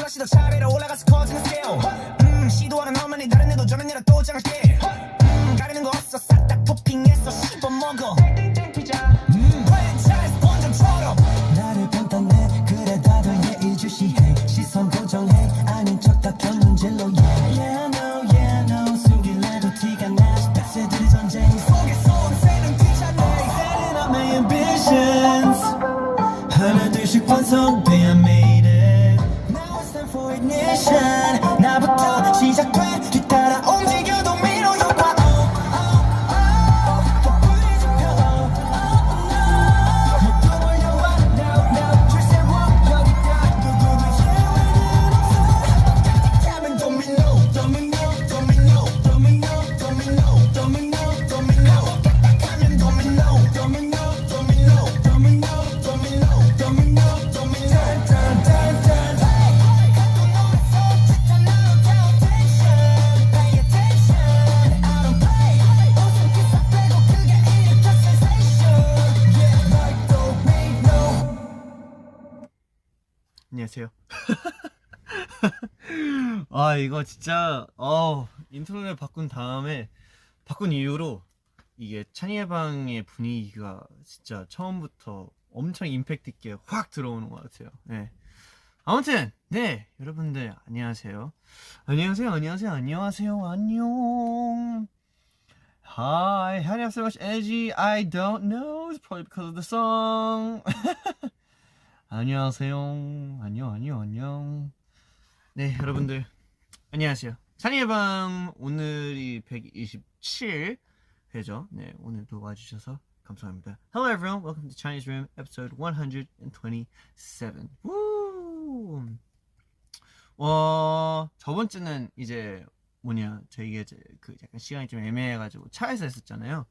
다시 더 차례로 올라가서 커지는 scale 시도하는 너만이 다른 애도 저런 애라 또 장할게 가리는 거 없어 싹 다 토핑해서 씹어먹어 프랜차이즈 본점처럼 나를 판단해 그래 다들 예의주시해 시선 고정해 아닌 척 다 견눈질로 yeah no 숨길래도 티가 나 백세들의 전쟁 속에서 온 새는 귀찮네 Setting up my ambitions 하나 둘씩 완성돼 I made it Now it's time for ignition 나부터 시작돼 뒤따라 움직여도 미로 효과 더 불이 지펴 모두 몰려와 now 줄 세워 여기다 누구도 예외는 없어 짝짓하면 domino 딱딱하면 안녕하세요. 아 이거 진짜 인트로를 바꾼 이후로 이게 찬이의 방의 분위기가 진짜 처음부터 엄청 임팩트 있게 확 들어오는 것 같아요. 네. 아무튼 네 여러분들 안녕하세요. 안녕. Hi, how do you have so much energy? I don't know. It's probably because of the song. 안녕하세요. 안녕. 네, 여러분들 안녕하세요. 찬이의 방 오늘이 127회죠. 네, 오늘도 와주셔서 감사합니다. Hello everyone, welcome to Chinese Room, episode 127. Woo! 저번 주는 이제 저희가 이제 그 약간 시간이 좀 애매해가지고 차에서 했었잖아요.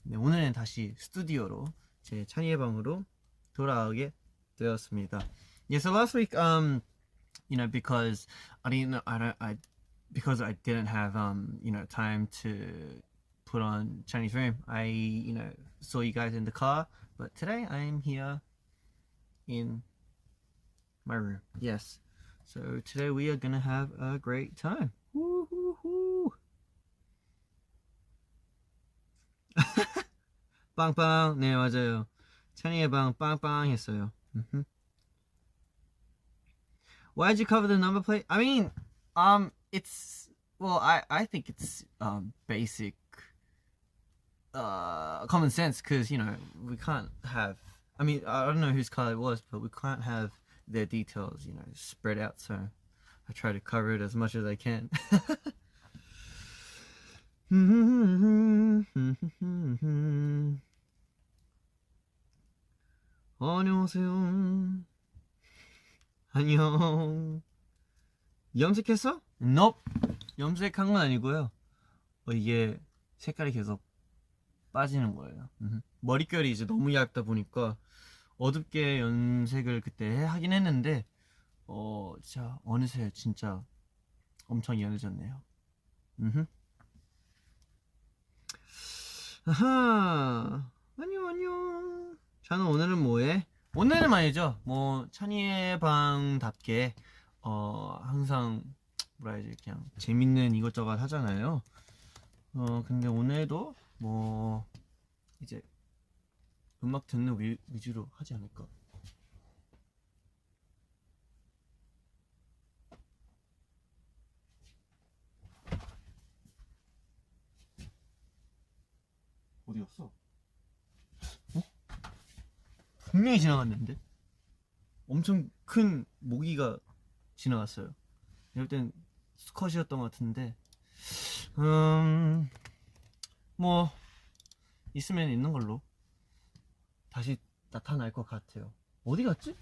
네, 오늘은 다시 스튜디오로 제 찬이의 방으로 돌아오게 되었습니다. Yeah, so last week, because because I didn't have time to put on Chinese Room, I saw you guys in the car, but today I am here in my room. Yes, so today we are gonna have a great time. Woo-hoo-hoo. 빵빵. 네 맞아요. 찬이의 방 빵빵 했어요. Why did you cover the number plate? I mean, it's I think it's basic common sense because we can't have. I mean, I don't know whose car it was, but we can't have their details spread out. So I try to cover it as much as I can. 안녕하세요. 안녕. 염색했어? Nope. 염색한 건 아니고요. 이게 색깔이 계속 빠지는 거예요. 머릿결이 이제 너무 얇다 보니까 어둡게 염색을 그때 하긴 했는데 진짜 어느새 진짜 엄청 연해졌네요. 아하. 안녕. 자는 오늘은 뭐해? 오늘은 말이죠. 찬이의 방답게 항상 뭐라 해야지 그냥 재밌는 이것저것 하잖아요. 근데 오늘도 이제 음악 듣는 위주로 하지 않을까. 어디 갔어? 분명히 지나갔는데? 엄청 큰 모기가 지나갔어요. 이럴 땐 수컷이었던 것 같은데 있으면 있는 걸로 다시 나타날 것 같아요. 어디 갔지?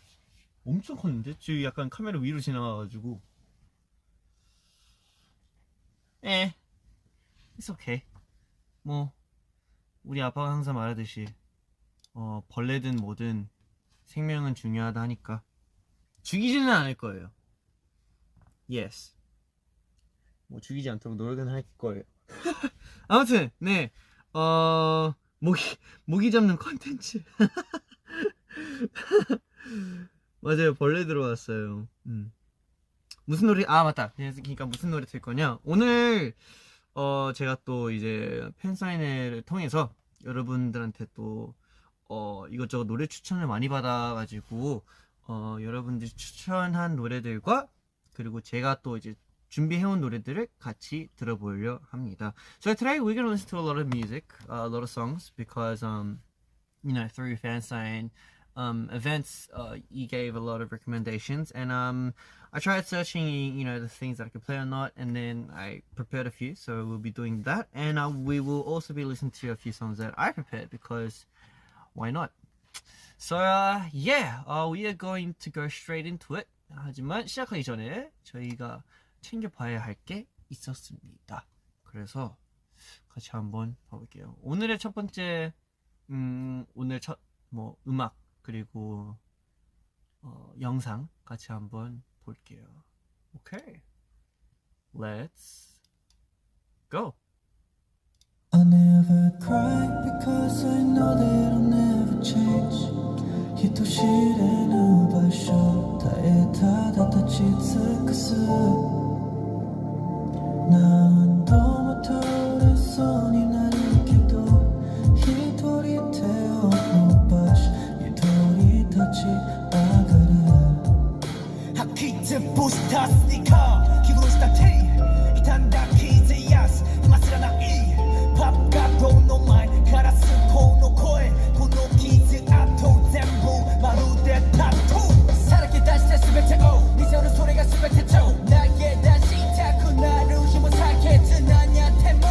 엄청 컸는데? 지금 약간 카메라 위로 지나가가지고 It's okay. 우리 아빠가 항상 말하듯이 벌레든 뭐든 생명은 중요하다 하니까 죽이지는 않을 거예요. Yes. 죽이지 않도록 노력은 할 거예요. 아무튼 네 모기 잡는 컨텐츠. 맞아요, 벌레 들어왔어요. 무슨 노래 맞다. 그러니까 무슨 노래 들 거냐? 오늘 제가 또 이제 팬사인회를 통해서 여러분들한테 또 이것저것 노래 추천을 많이 받아가지고 여러분들이 추천한 노래들과 그리고 제가 또 이제 준비해온 노래들을 같이 들어보려 합니다. So today we're gonna listen to a lot of music, a lot of songs, because you know, through fan sign events, you gave a lot of recommendations, and I tried searching, you know, the things that I could play or not, and then I prepared a few, so we'll be doing that, and we will also be listening to a few songs that I prepared, because why not? So yeah, we are going to go straight into it. 하지만 시작하기 전에 저희가 챙겨봐야 할 게 있었습니다. 그래서 같이 한번 봐볼게요. 오늘의 첫 번째 오늘 첫 음악 그리고 영상 같이 한번 볼게요. 오케이, let's go. I never cry because I know that I'll never change 人知れぬ場所耐えただ立ち尽くす何度も倒れそうになるけど一人手を伸ばし一人立ち上がる학기쯤 부스탔으니까 기분은 스타트 이탄 다 기제야스 맛이라 나이 밥가도 no mind 가라스 코노 코에 고노 기즈 아토 젠부 마루데 타투 살았게 다시 다 수백째 오 미소는 소리가 수백째 나의 다시 타쿠 나를 힘을 살게 드나냐 템포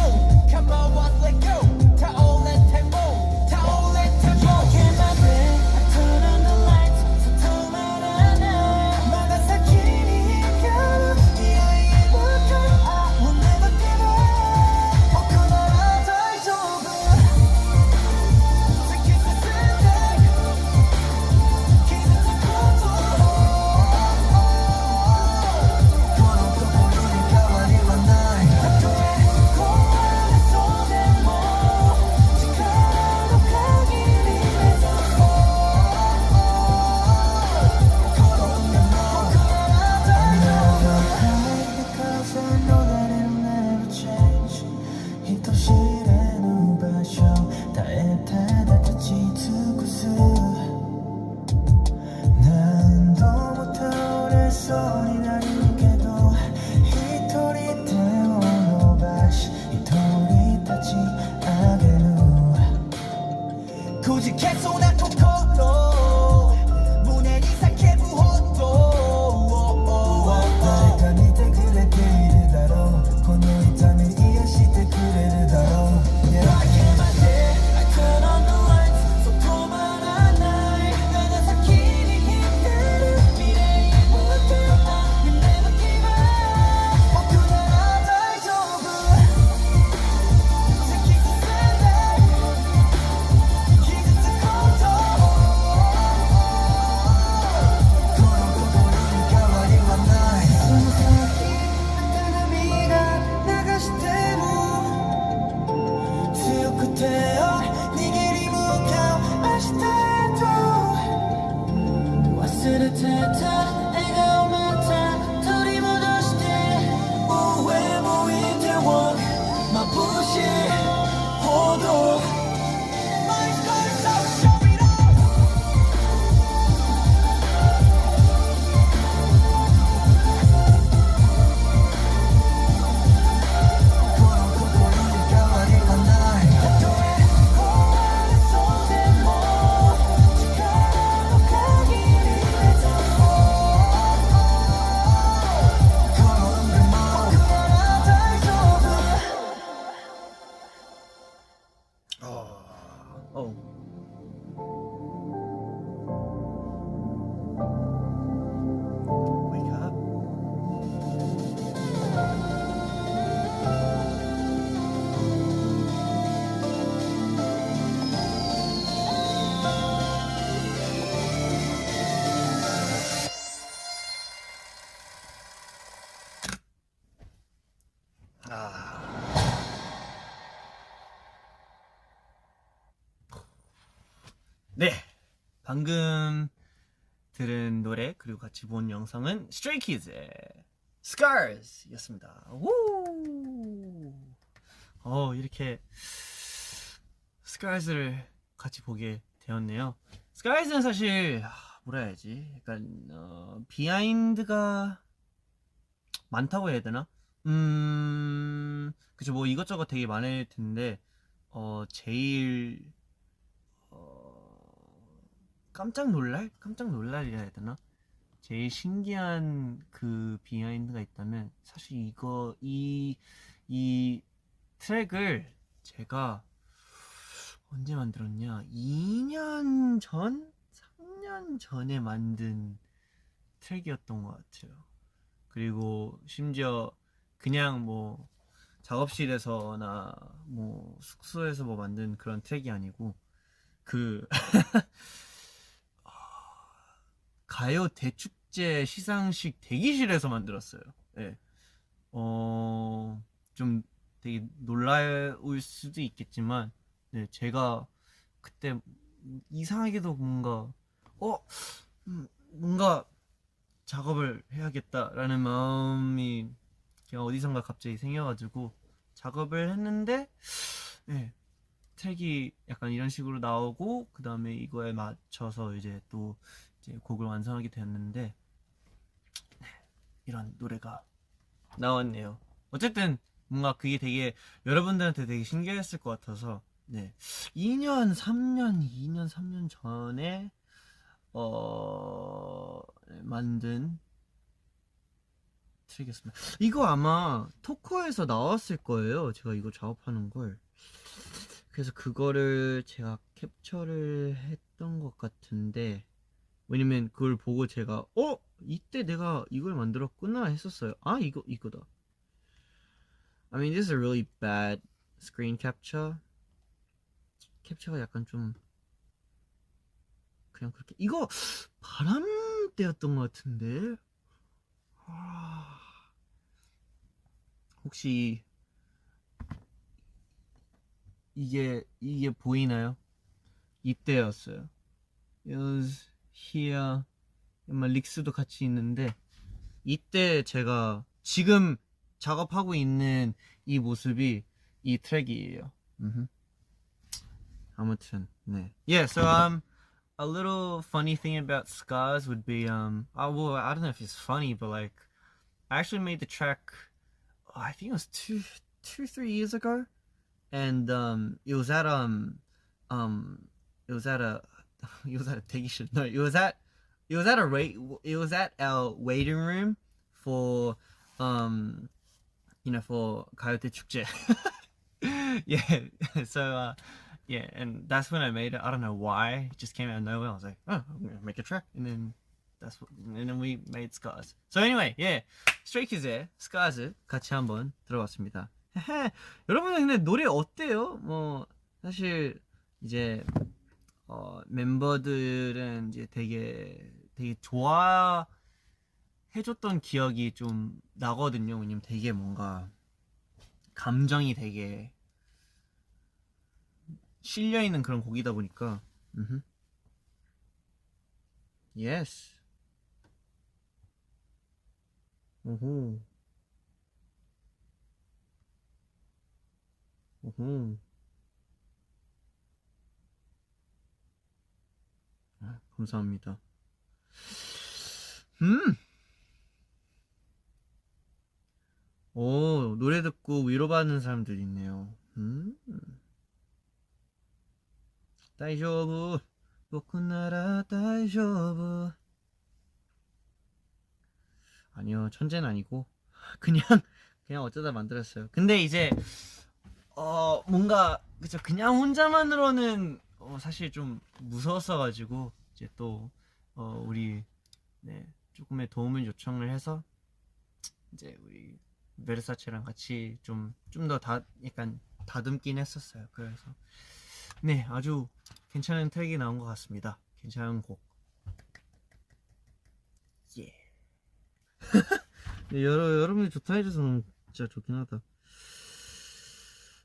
Come on let's let go 다 올린 템포 다 올린 템포 Get my way I turn on the lights so don't matter now 마가사키니 힘겨루 이 아이부터 I will never give up 오쿠나라 다이조부 Take it to the day Keep it to the Because I know that it'll never change 人知れぬ場所耐えただ立ち尽くす何度も倒れそうになるけど一人手を伸ばし一人立ち上げるくじけそうな心胸に叫ぶほど誰か見てくれているだろうこの痛み癒してくれるだろう Yeah I can't mind it I turn on the lights そう止まらない長崎に響る未来へ向かう You never give up 僕なら大丈夫突き進んで傷つくことこの心に変わりはないその先また涙流しても強く手を握り向かう明日へと忘れてた笑顔また取り戻して上向いて walk 眩しいほど My scars are showing up この心に変わりはないたとえ壊れそうでも力の限り目指そう転んでも僕なら大丈夫 Oh. Wake up. 네, 방금 들은 노래 그리고 같이 본 영상은 스트레이키즈의 Scars 였습니다. 우! 이렇게 Scars를 같이 보게 되었네요. Scars는 사실 뭐라 해야지? 약간 비하인드가 많다고 해야 되나? 그쵸. 뭐 이것저것 되게 많을 텐데 제일 깜짝 놀랄이라 해야 되나? 제일 신기한 그 비하인드가 있다면 사실 이 트랙을 제가 언제 만들었냐? 2년 전? 3년 전에 만든 트랙이었던 것 같아요. 그리고 심지어 그냥 뭐 작업실에서나 뭐 숙소에서 뭐 만든 그런 트랙이 아니고 그 가요 대축제 시상식 대기실에서 만들었어요. 네. 좀 되게 놀라울 수도 있겠지만, 네, 제가 그때 이상하게도 뭔가 작업을 해야겠다라는 마음이 그냥 어디선가 갑자기 생겨가지고 작업을 했는데, 네, 트랙이 약간 이런 식으로 나오고 그 다음에 이거에 맞춰서 이제 또 이제 곡을 완성하게 되었는데 이런 노래가 나왔네요. 어쨌든 뭔가 그게 되게 여러분들한테 되게 신기했을 것 같아서 네 2년 3년 전에 만든 트랙이었습니다. 이거 아마 토커에서 나왔을 거예요. 제가 이거 작업하는 걸. 그래서 그거를 제가 캡처를 했던 것 같은데 왜냐면 그걸 보고 제가 이때 내가 이걸 만들었구나 했었어요. 이거다. I mean, this is a really bad screen capture. 캡처가 약간 좀 그냥 그렇게 이거 바람 때였던 것 같은데 혹시 이게 보이나요? 이때였어요. It was here. 정말 릭스도 같이 있는데 이때 제가 지금 작업하고 있는 이 모습이 이 트랙이에요. 아무튼 네. Yeah, so a little funny thing about Scars would be well, I don't know if it's funny, but like I actually made the track I think it was 3 years ago, and it was at it was at a it was at a 대기실. No, it was at our waiting room for for 가요대 축제. Yeah, so yeah, and that's when I made it. I don't know why, it just came out of nowhere. I was like, oh, I'm gonna make a track, and then we made Scars. So anyway, yeah, Stray Kids의 Scars 같이 한번 들어봤습니다. 여러분은 근데 노래 어때요? 뭐 사실 이제 멤버들은 이제 되게 좋아해줬던 기억이 좀 나거든요. 왜냐면 되게 뭔가 감정이 되게 실려있는 그런 곡이다 보니까. Yes. 오호. 감사합니다. 노래 듣고 위로받는 사람들 있네요. 다이조부, 보쿠나라 다이조부. 아니요, 천재는 아니고 그냥 어쩌다 만들었어요. 근데 이제 뭔가 그쵸, 그냥 혼자만으로는 사실 좀 무서웠어가지고 이제 또 우리 조금의 도움을 요청을 해서 이제 우리 베르사체랑 같이 좀 더 약간 다듬긴 했었어요. 그래서 네, 아주 괜찮은 트랙이 나온 것 같습니다. 괜찮은 곡. 예. 네, 여러분이 좋다 해줘서 진짜 좋긴 하다.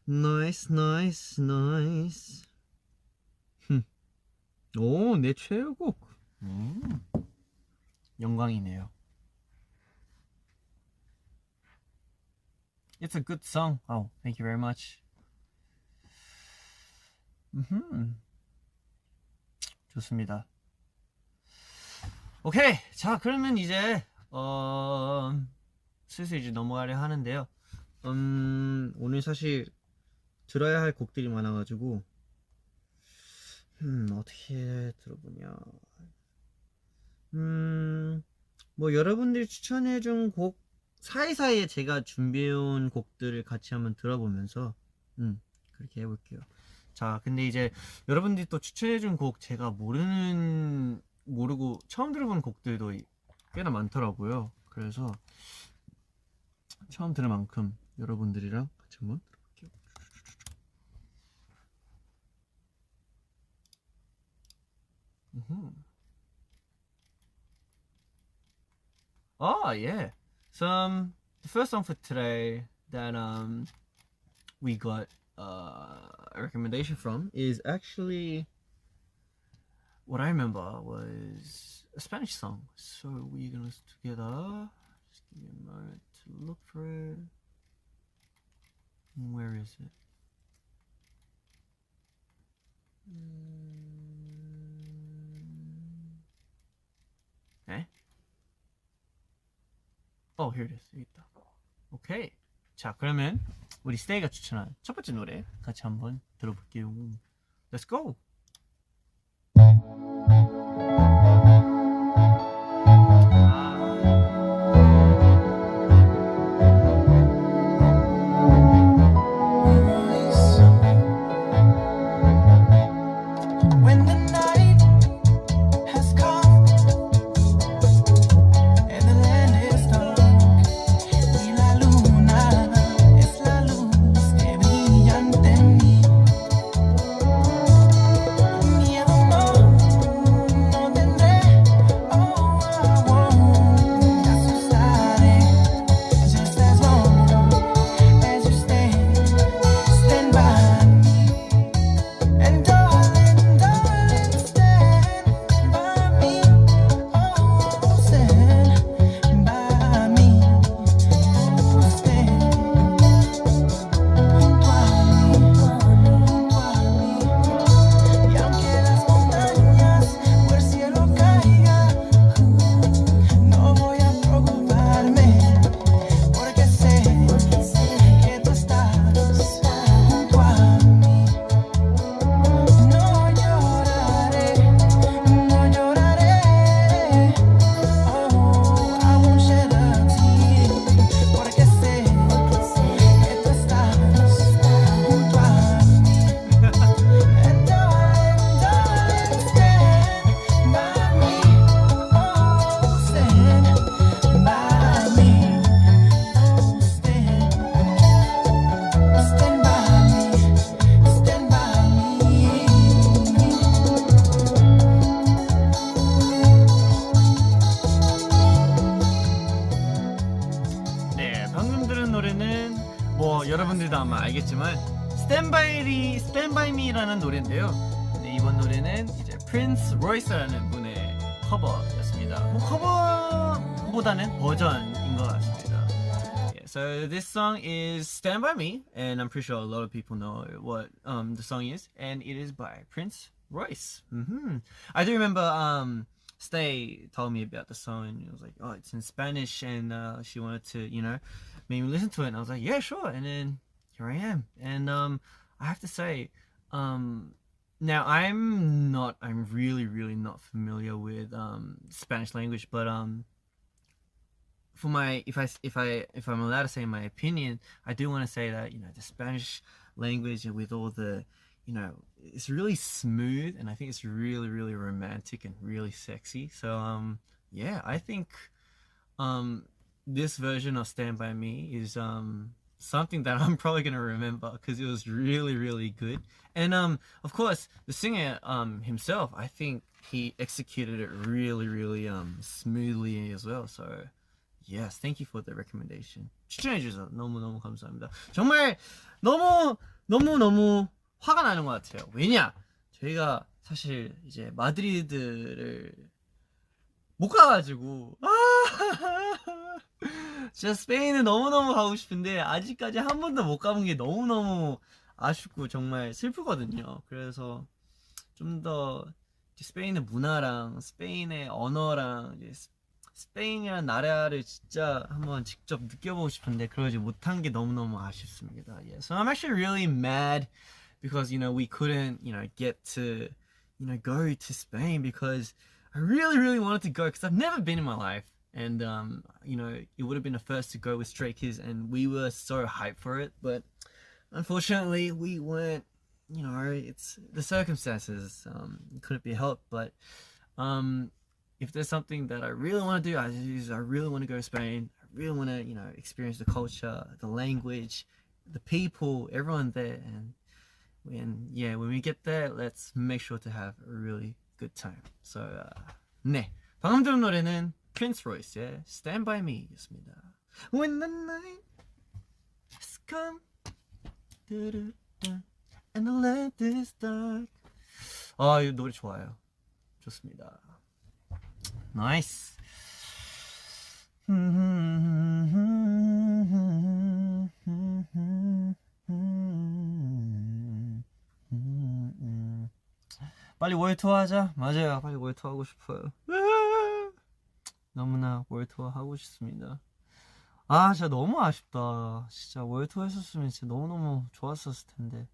나이스. 오, 내 최애곡. 영광이네요. It's a good song. Oh, thank you very much. 좋습니다. 오케이. 자, 그러면 이제 슬슬 이제 넘어가려 하는데요. 오늘 사실 들어야 할 곡들이 많아가지고 어떻게 들어보냐. 뭐 여러분들이 추천해준 곡 사이사이에 제가 준비해온 곡들을 같이 한번 들어보면서 그렇게 해볼게요. 자, 근데 이제 여러분들이 또 추천해준 곡 제가 모르고 처음 들어본 곡들도 꽤나 많더라고요. 그래서 처음 들을 만큼 여러분들이랑 같이 한번 들어볼게요. Oh yeah. So the first song for today that we got a recommendation from is actually what I remember was a Spanish song. So we're gonna listen together. Just give me a moment to look for it. Where is it? Okay. Oh, here it is. 여기 있다. 오케이. 자, 그러면 우리 스테이가 추천한 첫 번째 노래 같이 한번 들어볼게요. Let's go. When the night has come and the land is dark, y la luna es la luz que brilla ante mí. Miedo no tendré, oh, me asustaré. Just as long as you stand by me. And darling, darling, stand by me. Oh, stand by me. Oh, stand junto a mí. Y aunque las montañas por el cielo caigan, no voy a preocuparme, porque sé que tú estás junto a mí. No lloraré, no lloraré. Oh, I won't shed a tear, porque sé que tú estás junto a mí. And darling, darling, stand by me. Oh, stand by me. Oh, stand by me. Stand by me. 네, 방금 들은 노래는 뭐 여러분들도 아마 알겠지만 Stand by Me라는 노래인데요. 네, 이번 노래는 이제 프린스 로이스라는 분의 커버였습니다. 뭐 커버보다는 버전인 것 같습니다. Yeah, so this song is Stand by Me, and I'm pretty sure a lot of people know what the song is, and it is by Prince Royce. I do remember Stay told me about the song, and it was like, oh, it's in Spanish, and she wanted to, make me listen to it, and I was like, yeah, sure. And then here I am, and I have to say, now I'm really not familiar with Spanish language, but for my if I'm allowed to say my opinion, I do want to say that the Spanish language with all the it's really smooth, and I think it's really romantic and really sexy. So yeah, I think this version of Stand By Me is something that I'm probably gonna remember because it was really good. And of course the singer himself, I think he executed it really smoothly as well. So yes, thank you for the recommendation. 추천해주셔서 너무 감사합니다. 정말 너무 화가 나는 것 같아요. 왜냐? 저희가 사실 이제 마드리드를 못 가가지고 진짜 스페인은 너무너무 가고 싶은데 아직까지 한 번도 못 가본 게 너무너무 아쉽고 정말 슬프거든요. 그래서 좀 더 스페인의 문화랑 스페인의 언어랑 이제 스페인이라는 나라를 진짜 한번 직접 느껴보고 싶은데 그러지 못한 게 너무너무 아쉽습니다. Yeah. So I'm actually really mad because we couldn't get to go to Spain because I really wanted to go because I've never been in my life. And it would have been a first to go with Stray Kids, and we were so hyped for it. But unfortunately, we weren't. It's the circumstances. Couldn't be helped. But if there's something that I really want to do, I really want to go to Spain. I really want to, experience the culture, the language, the people, everyone there. And when we get there, let's make sure to have a really good time. So, 네. 방금 들은 노래는 Prince Royce의 Stand By Me 였습니다. When the night has come and the land is dark. 이 노래 좋아요. 좋습니다. 나이스. 빨리 월투어 하자. 맞아요. 빨리 월투어 하고 싶어요. 너무나 월투어 하고 싶습니다. 진짜 너무 아쉽다. 진짜 월투어 했었으면 진짜 너무너무 좋았었을 텐데.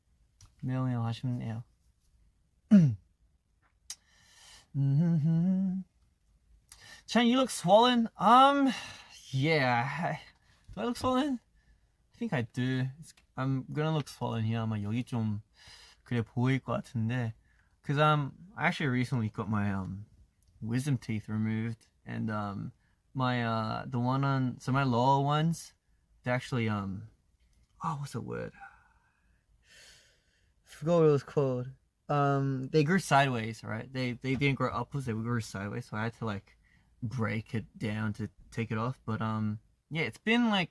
매우 아쉽네요. Chan, you look swollen. Yeah. Do I look swollen? I think I do. I'm gonna look swollen here. 아마 여기 좀 그래 보일 것 같은데. Cause I actually recently got my wisdom teeth removed, and my the one on my lower ones, they actually what's the word? I forgot what it was called. They grew sideways, right? They didn't grow upwards, they grew sideways, so I had to like break it down to take it off. But yeah, it's been like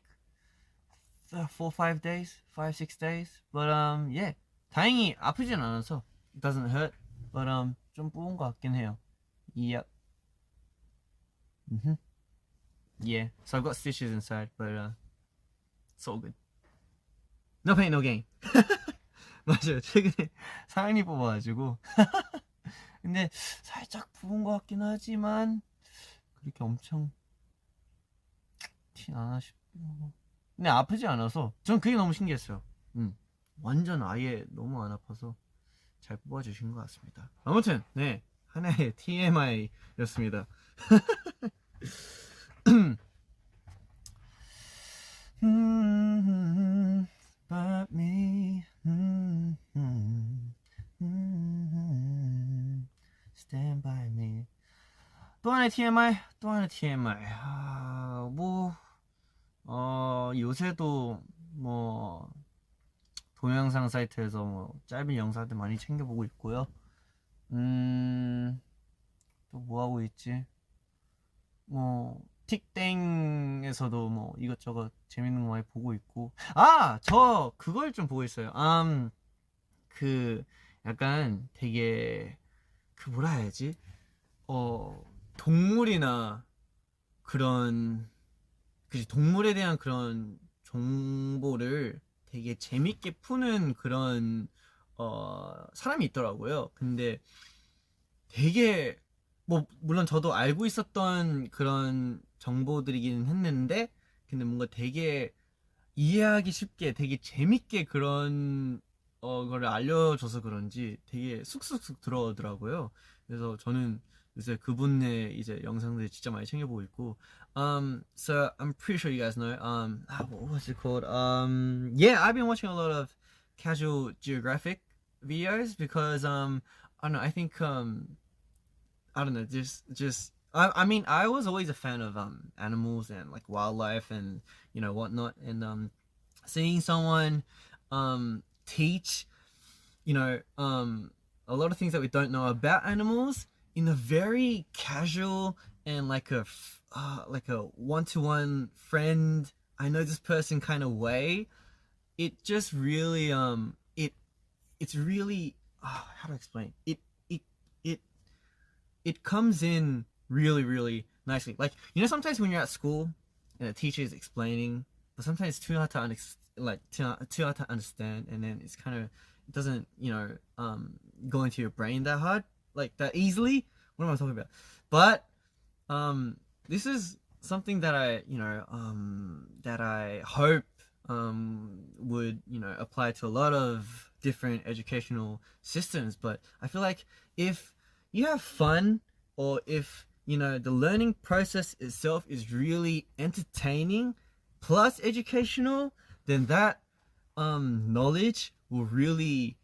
4-5 days, 5-6 days. But yeah, 다행히 아프진 않아서 it doesn't hurt. But 좀 부은 것 같긴 해요. Yep. Yeah. So I've got stitches inside, but it's all good. No pain, no gain. 맞아요. 최근에 사연이 뽑아가지고 근데 살짝 부은 것 같긴 하지만 그렇게 엄청 티 나나 싶고 근데 아프지 않아서 전 그게 너무 신기했어요. 완전 아예 너무 안 아파서 잘 뽑아주신 것 같습니다. 아무튼 네, 하나의 TMI였습니다. But me Stand by me. 또 하나의 TMI. 요새도 뭐 동영상 사이트에서 뭐 짧은 영상들 많이 챙겨보고 있고요. 또 뭐 하고 있지? 뭐 틱땡에서도 뭐 이것저것 재밌는 거 많이 보고 있고. 저 그걸 좀 보고 있어요. 그 약간 되게 그 뭐라 해야지? 동물이나 그런 동물에 대한 그런 정보를 되게 재밌게 푸는 그런 사람이 있더라고요. 근데 되게 뭐 물론 저도 알고 있었던 그런 정보들이긴 했는데 근데 뭔가 되게 이해하기 쉽게 되게 재밌게 그런 거를 알려줘서 그런지 되게 쑥쑥쑥 들어오더라고요. 그래서 저는 요새 그분의 이제 영상들 진짜 많이 챙겨보고 있고 so I'm pretty sure you guys know what was it called? Yeah, I've been watching a lot of Casual Geographic videos because I don't know, I think I don't know, just I mean I was always a fan of animals and like wildlife and whatnot, and seeing someone teach a lot of things that we don't know about animals in a very casual and like a one-to-one friend, I know this person kind of way. It just really it's really how to explain it comes in really nicely. Like sometimes when you're at school and the teacher is explaining, but sometimes it's too hard to too hard to understand, and then it's kind of it doesn't go into your brain that hard, like that easily. What am I talking about? But this is something that I hope would apply to a lot of different educational systems. But I feel like if you have fun, or if the learning process itself is really entertaining plus educational, then that knowledge will really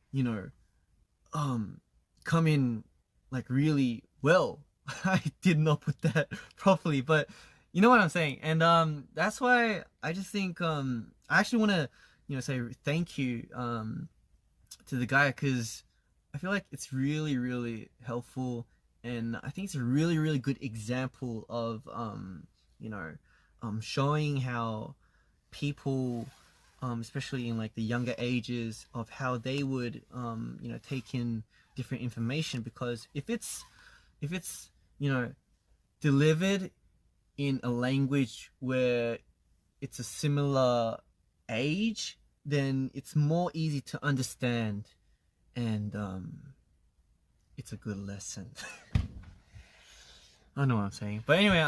come in like really well. I did not put that properly, but you know what I'm saying. And that's why I just think I actually want to say thank you to the guy, because I feel like it's really, really helpful, and I think it's a really, really good example of showing how people, especially in like the younger ages, of how they would take in different information. Because if it's delivered in a language where it's a similar age, then it's more easy to understand, and it's a good lesson. I don't know what I'm saying. But anyway,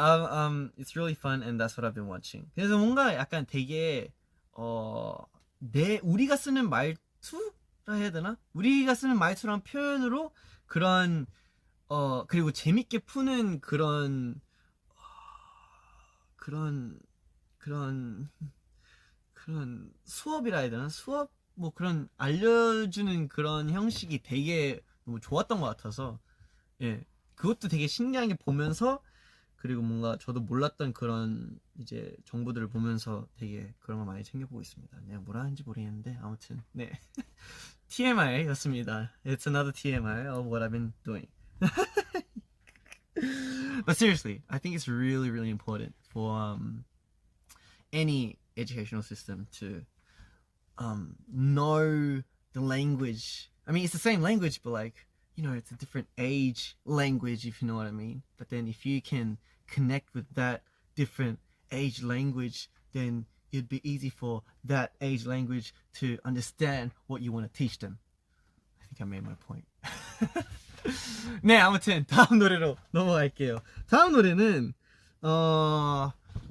it's really fun, and that's what I've been watching. 그래서 뭔가 약간 되게 우리가 쓰는 말투라 해야 되나? 우리가 쓰는 말투랑 표현으로 그런 그리고 재밌게 푸는 그런 수업이라 해야 되나? 수업 뭐 그런 알려주는 그런 형식이 되게 너무 좋았던 것 같아서, 예, 그것도 되게 신기하게 보면서, 그리고 뭔가 저도 몰랐던 그런 이제 정보들을 보면서 되게 그런 거 많이 챙겨보고 있습니다. 내가 뭐라 하는지 모르겠는데 아무튼 네. TMI였습니다. It's another TMI of what I've been doing. But seriously, I think it's really, really important for any educational system to know the language. I mean, it's the same language, but like, it's a different age language, if you know what I mean. But then if you can connect with that different age language, then it'd be easy for that age language to understand what you want to teach them. I think I made my point. 네, 아무튼 다음 노래로 넘어갈게요. 다음 노래는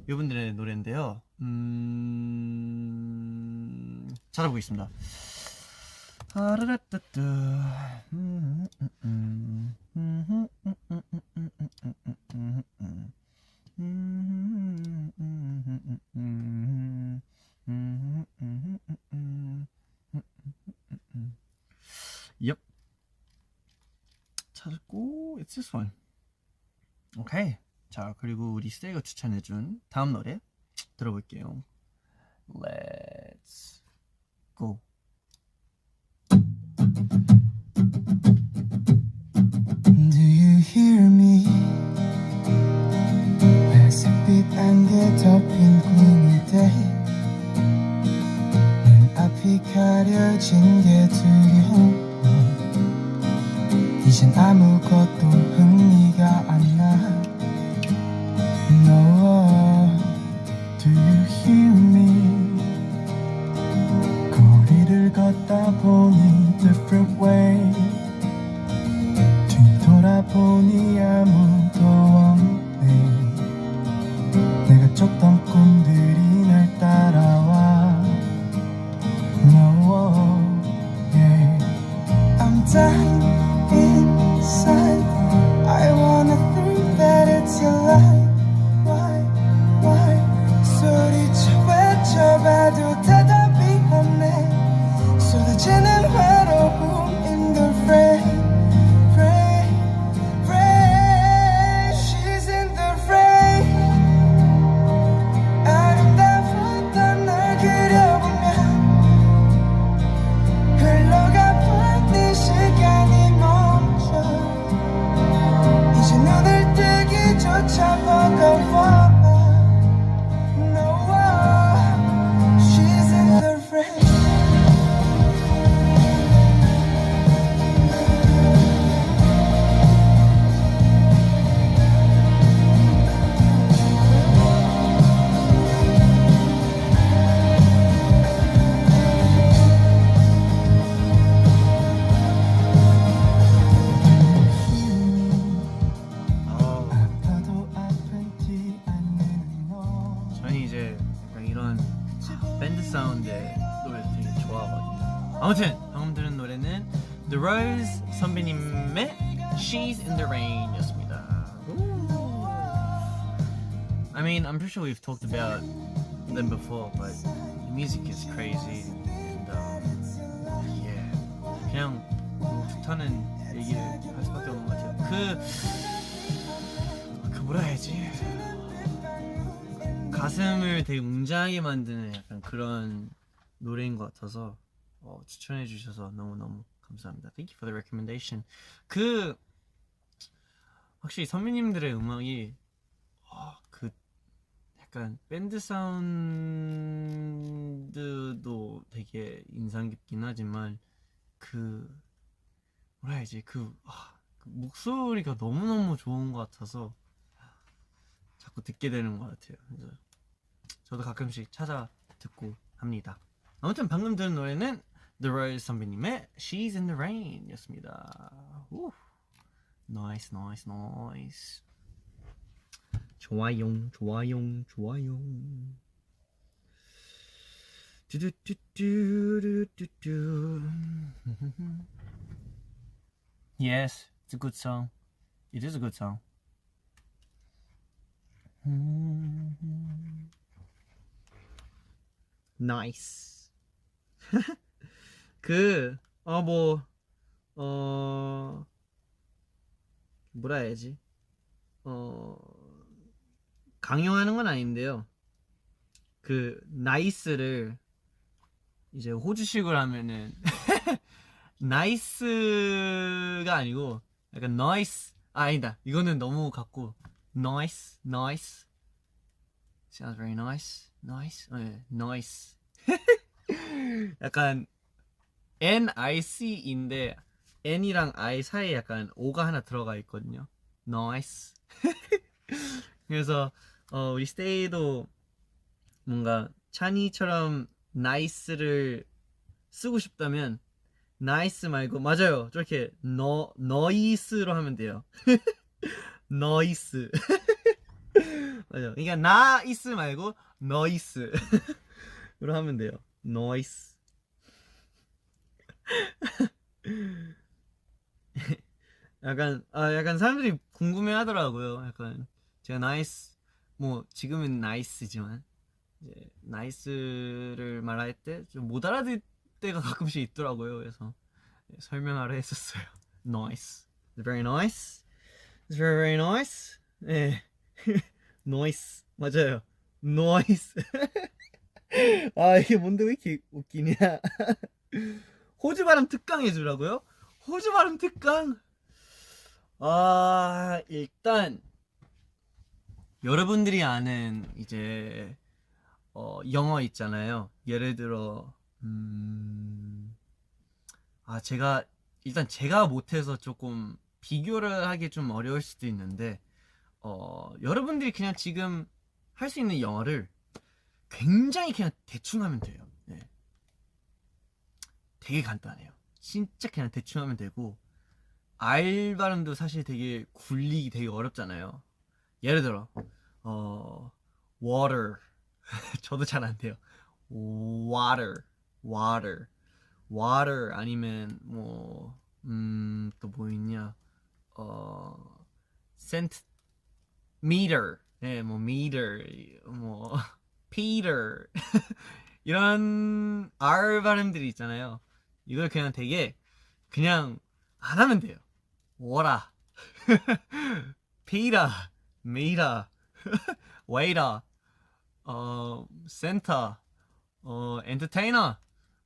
이분들의 노래인데요. 찾아보겠습니다. Yep. 찾았고, it's this one. 오케이. 자, 그리고 우리 세이가 추천해준 다음 노래 들어볼게요. Let's go. Do you hear me? 회색빛 안개 덮인 gloomy day. 눈앞이 가려진 게 두려워. 이젠 아무것도 흥미가 안 나. No, do you hear me? 거리를 걷다 보니 different way. 뒤돌아보니 아무도 없네. 내가 쫓던 꿈들이 날 따라와. No, yeah. I'm dying inside. 사운드의 노래 되게 좋아하거든요. 아무튼 방금 들은 노래는 The Rose 선배님의 She's in the Rain 였습니다. I mean, I'm pretty sure we've talked about them before, but the music is crazy and yeah, 그냥 좋다는 얘기를 할 수밖에 없는 것 같아요. 그 뭐라 해야지, 가슴을 되게 웅장하게 만드는 약간 그런 노래인 것 같아서 추천해 주셔서 너무너무 감사합니다. Thank you for the recommendation. 확실히 선배님들의 음악이 그 약간 밴드 사운드도 되게 인상 깊긴 하지만 뭐라 해야지, 그 목소리가 너무너무 좋은 것 같아서 자꾸 듣게 되는 것 같아요. 그래서 저도 가끔씩 찾아 듣고 합니다. 아무튼 방금 들은 노래는 The Rose 선배님의 She's in the Rain 였습니다. 나이스. 좋아요. Yes, it's a good song. It is a good song. Nice. 뭐라 해야지, 강요하는 건 아닌데요. 나이스를 이제 호주식으로 하면은 나이스가 아니고 약간 noise. 아니다, 이거는 너무 같고 noise. Sounds very nice. Nice. 약간 NIC인데 N이랑 I 사이에 약간 O가 하나 들어가 있거든요. Nice. 그래서 우리 스테이도 뭔가 찬이처럼 nice를 쓰고 싶다면 nice 말고, 맞아요, 저렇게 noise로 하면 돼요. noise. 맞아요. 그러니까 나이스 말고 noise 로 하면 돼요. noise. 약간 사람들이 궁금해하더라고요. 약간 제가 나이스, 뭐 지금은 나이스지만 이제 나이스를 말할 때 좀 못 알아들 때가 가끔씩 있더라고요. 그래서 설명하려 했었어요. Nice. It's very nice. It's very nice. 네. Noise. 맞아요. Noise. 이게 뭔데 왜 이렇게 웃기냐. 호주 발음 특강 해주라고요? 호주 발음 특강? 일단 여러분들이 아는 이제 영어 있잖아요. 예를 들어 제가 못해서 조금 비교를 하기 좀 어려울 수도 있는데, 여러분들이 그냥 지금 할 수 있는 영어를 굉장히 그냥 대충 하면 돼요. 네. 되게 간단해요. 진짜 그냥 대충 하면 되고, R 발음도 사실 되게 굴리기 되게 어렵잖아요. 예를 들어 water. 저도 잘 안 돼요. water 아니면 또 뭐 있냐, centimeter, 네, meter, Peter. 이런 R 발음들이 있잖아요. 이걸 그냥 되게 그냥 안 하면 돼요. water, Peter, meter, waiter, center, entertainer,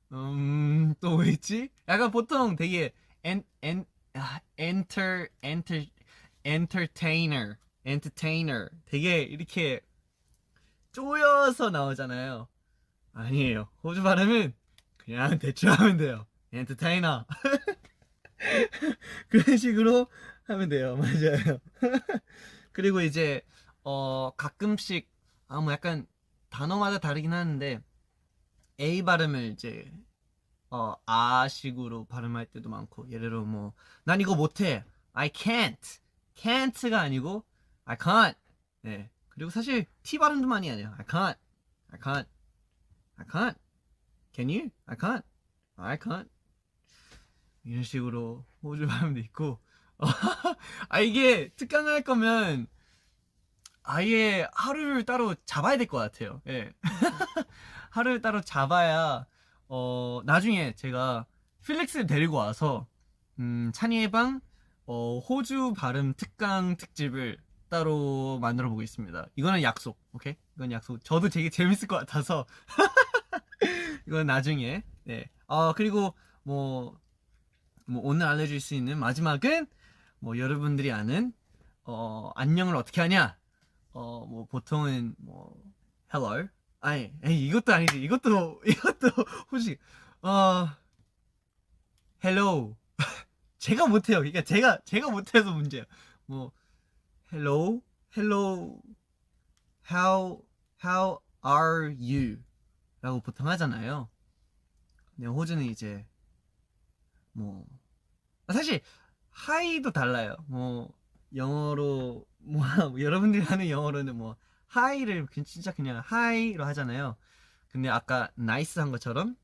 또 뭐 있지? 약간 보통 되게 entertainer 되게 이렇게 쪼여서 나오잖아요. 아니에요. 호주 발음은 그냥 대충 하면 돼요. entertainer. 그런 식으로 하면 돼요. 맞아요. 그리고 이제 가끔씩 뭐 약간 단어마다 다르긴 하는데 A 발음을 이제 아식으로 발음할 때도 많고, 예를 들어 난 이거 못해, I can't가 아니고 I can't. 네. 그리고 사실 T 발음도 많이 해요. I can't. Can you? I can't. 이런 식으로 호주 발음도 있고. 이게 특강을 할 거면 아예 하루를 따로 잡아야 될 것 같아요. 예. 하루를 따로 잡아야 나중에 제가 필릭스를 데리고 와서 찬이의 방 호주 발음 특강 특집을 따로 만들어 보겠습니다. 이거는 약속. 오케이? 이건 약속. 저도 되게 재밌을 것 같아서 이건 나중에. 네. 그리고 뭐 오늘 알려줄 수 있는 마지막은 뭐 여러분들이 아는 안녕을 어떻게 하냐? 뭐 보통은 뭐 hello. 아니, 이것도 아니지. 이것도 혹시 hello. 제가 못해요. 그러니까 제가 못해서 문제예요. 뭐 hello, how are you? 라고 보통 하잖아요. 근데 호주는 이제 뭐 사실 hi도 달라요. 뭐 영어로 뭐 여러분들이 하는 영어로는 뭐 hi를 진짜 그냥 hi로 하잖아요. 근데 아까 nice 한 것처럼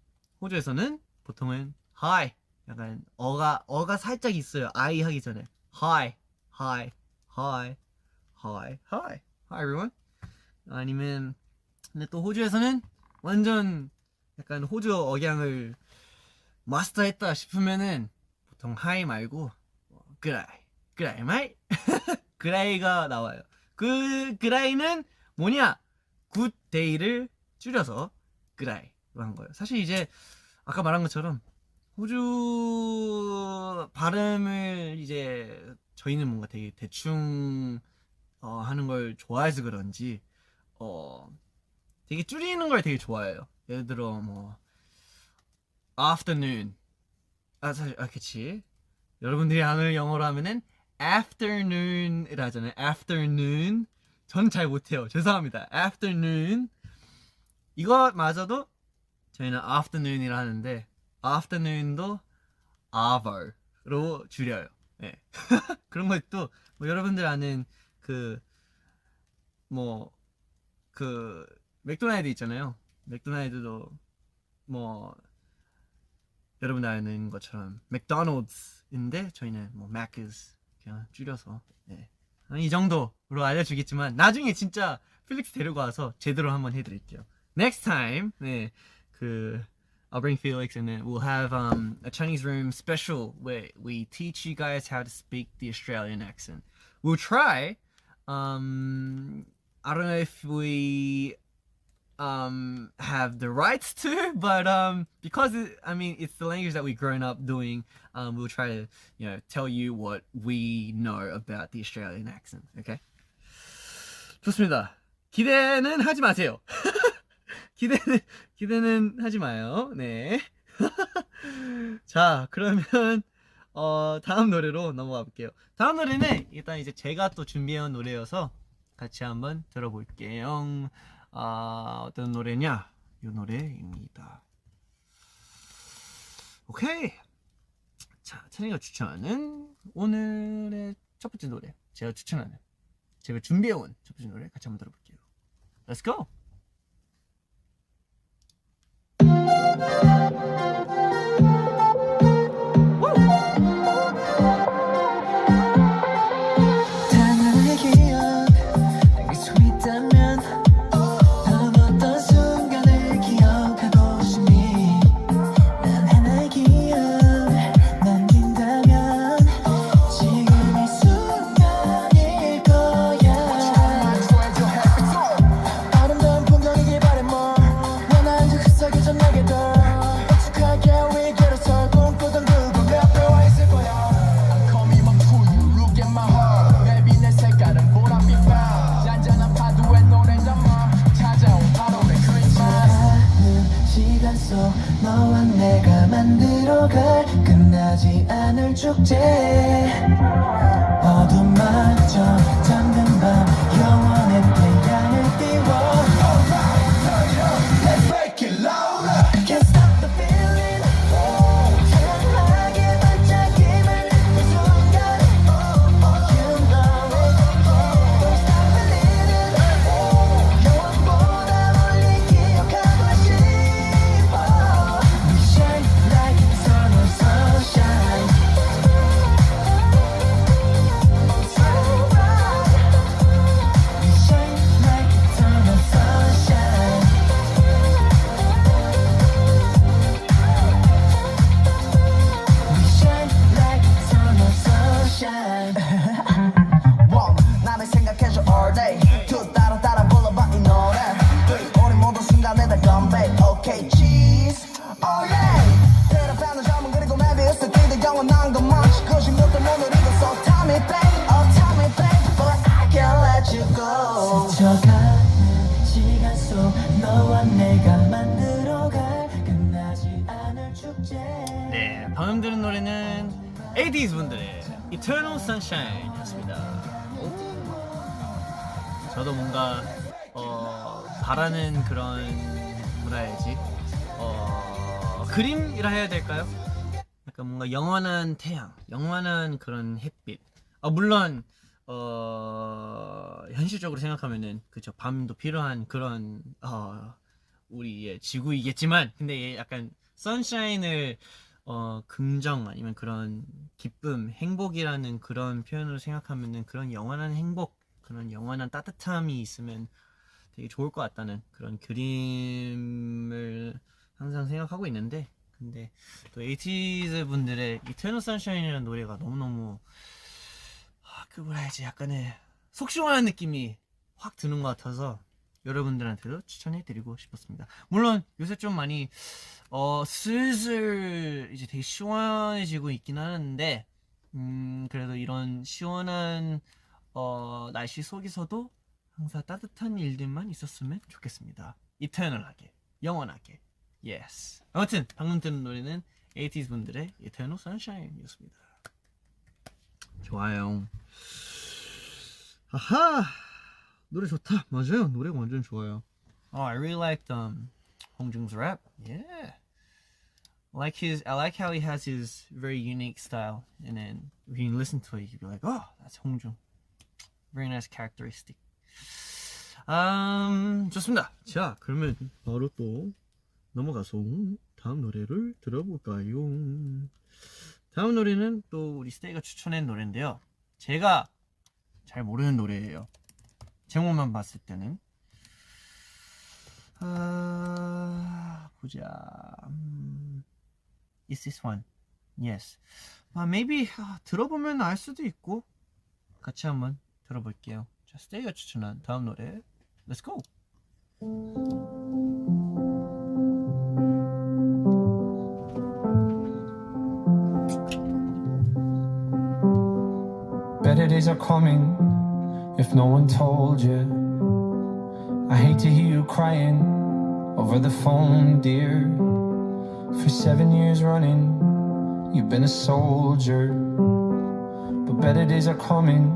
호주에서는 보통은 hi. 약간 어가 살짝 있어요. I 하기 전에 hi everyone. 아니면 근데 또 호주에서는 완전 약간 호주 억양을 마스터했다 싶으면은 보통 hi 말고 그라이 마이 그라이가 나와요. 그 그라이는 뭐냐? 굿데이를 줄여서 그라이로 한 거예요. 사실 이제 아까 말한 것처럼 호주 발음을 이제 저희는 뭔가 되게 대충 하는 걸 좋아해서 그런지 되게 줄이는 걸 되게 좋아해요. 예를 들어 뭐 afternoon 사실 그치 여러분들이 아는 영어로 하면은 afternoon이라 하잖아요. afternoon 전 잘 못해요. 죄송합니다. afternoon 이거마저도 저희는 afternoon이라 하는데 afternoon도 hour로 줄여요. 네. 그런 것도 뭐 여러분들 아는 그 맥도날드 있잖아요. 맥도날드도 뭐 여러분 아는 것처럼 맥도날드인데 저희는 뭐 Mac's 그냥 줄여서 네. 이 정도로 알려주겠지만 나중에 진짜 필릭스 데리고 와서 제대로 한번 해드릴게요. Next time 네 I'll bring Felix and then we'll have a Chinese room special where we teach you guys how to speak the Australian accent. We'll try. I don't know if we have the rights to, but because it's the language that we've grown up doing, we'll try to tell you what we know about the Australian accent. Okay? 좋습니다. 기대는 하지 마세요. 기대는 하지 마요. 네. 자, 그러면 다음 노래로 넘어가 볼게요. 다음 노래는 일단 이제 제가 또 준비해온 노래여서 같이 한번 들어볼게요. 어떤 노래냐? 이 노래입니다. 오케이. 자, 찬이가 추천하는 오늘의 첫 번째 노래. 제가 준비해온 첫 번째 노래 같이 한번 들어볼게요. Let's go! 너와 내가 만들어갈 끝나지 않을 축제 어둠마저 잠든 밤 영원한 태양을 띄워 Let's make it louder Can't stop the feeling 찬란하게 반짝임을 느낀 순간 You know it Don't stop believing 영원보다 멀리 기억하고 싶어 스쳐가는 시간 속 너와 내가 만들어갈 끝나지 않을 축제. 네, 방금 들은 노래는 80s 분들의 Eternal Sunshine이었습니다. 저도 뭔가 바라는 그런 뭐라 해야지 그림이라 해야 될까요? 약간 뭔가 영원한 태양, 영원한 그런 햇빛. 물론 현실적으로 생각하면은 그쵸, 밤도 필요한 그런 우리의 지구이겠지만, 근데 약간 선샤인을 긍정 아니면 그런 기쁨, 행복이라는 그런 표현으로 생각하면은 그런 영원한 행복, 그런 영원한 따뜻함이 있으면 되게 좋을 것 같다는 그런 그림을 항상 생각하고 있는데, 근데 또 에이티즈 분들의 Eternal Sunshine이라는 노래가 너무너무 그 뭐라 해야지, 약간의 속 시원한 느낌이 확 드는 것 같아서 여러분들한테도 추천해드리고 싶었습니다. 물론 요새 좀 많이 슬슬 이제 되게 시원해지고 있긴 하는데, 그래도 이런 시원한 날씨 속에서도 항상 따뜻한 일들만 있었으면 좋겠습니다. 이터널하게, 영원하게. Yes. 아무튼 방금 들은 노래는 80s 분들의 Eternal Sunshine이었습니다. 좋아요. 아하, 노래 좋다. 맞아요, 노래가 완전 좋아요. I really liked Hongjung's rap. Yeah. I like how he has his very unique style, and then when you listen to it, you'd be like, oh, that's Hongjung. Very nice characteristic. 좋습니다. 자, 그러면 바로 또 넘어가서 다음 노래를 들어볼까요? 다음 노래는 또 우리 스테이가 추천한 노래인데요. 제가 잘 모르는 노래예요. 제목만 봤을 때는. 보자. Is this one? Yes. Maybe 들어보면 알 수도 있고, 같이 한번 들어볼게요. 자, 스테이가 추천한 다음 노래. Let's go. Better days are coming if no one told you. I hate to hear you crying over the phone, dear. For 7 years running, you've been a soldier. But better days are coming.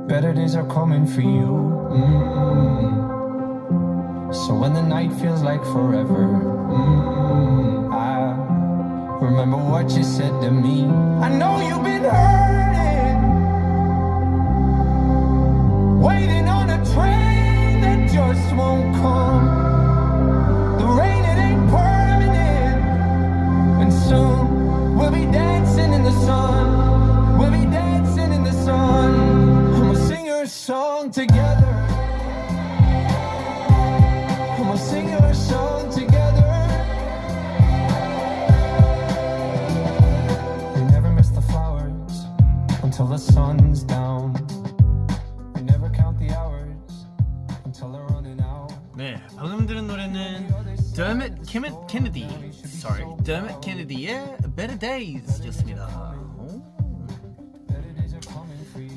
Better days are coming for you. So when the night feels like forever, I remember what you said to me. I know you've been hurting, waiting on a train that just won't come. The rain, it ain't permanent, and soon we'll be dancing in the sun. We'll be dancing in the sun. And we'll sing your song together. And we'll sing your song together. We never miss the flowers until the sun's down. We never count the hours until they're running out. 네, 방금 들은 노래는 Dermot Kennedy의 Better Days 였습니다.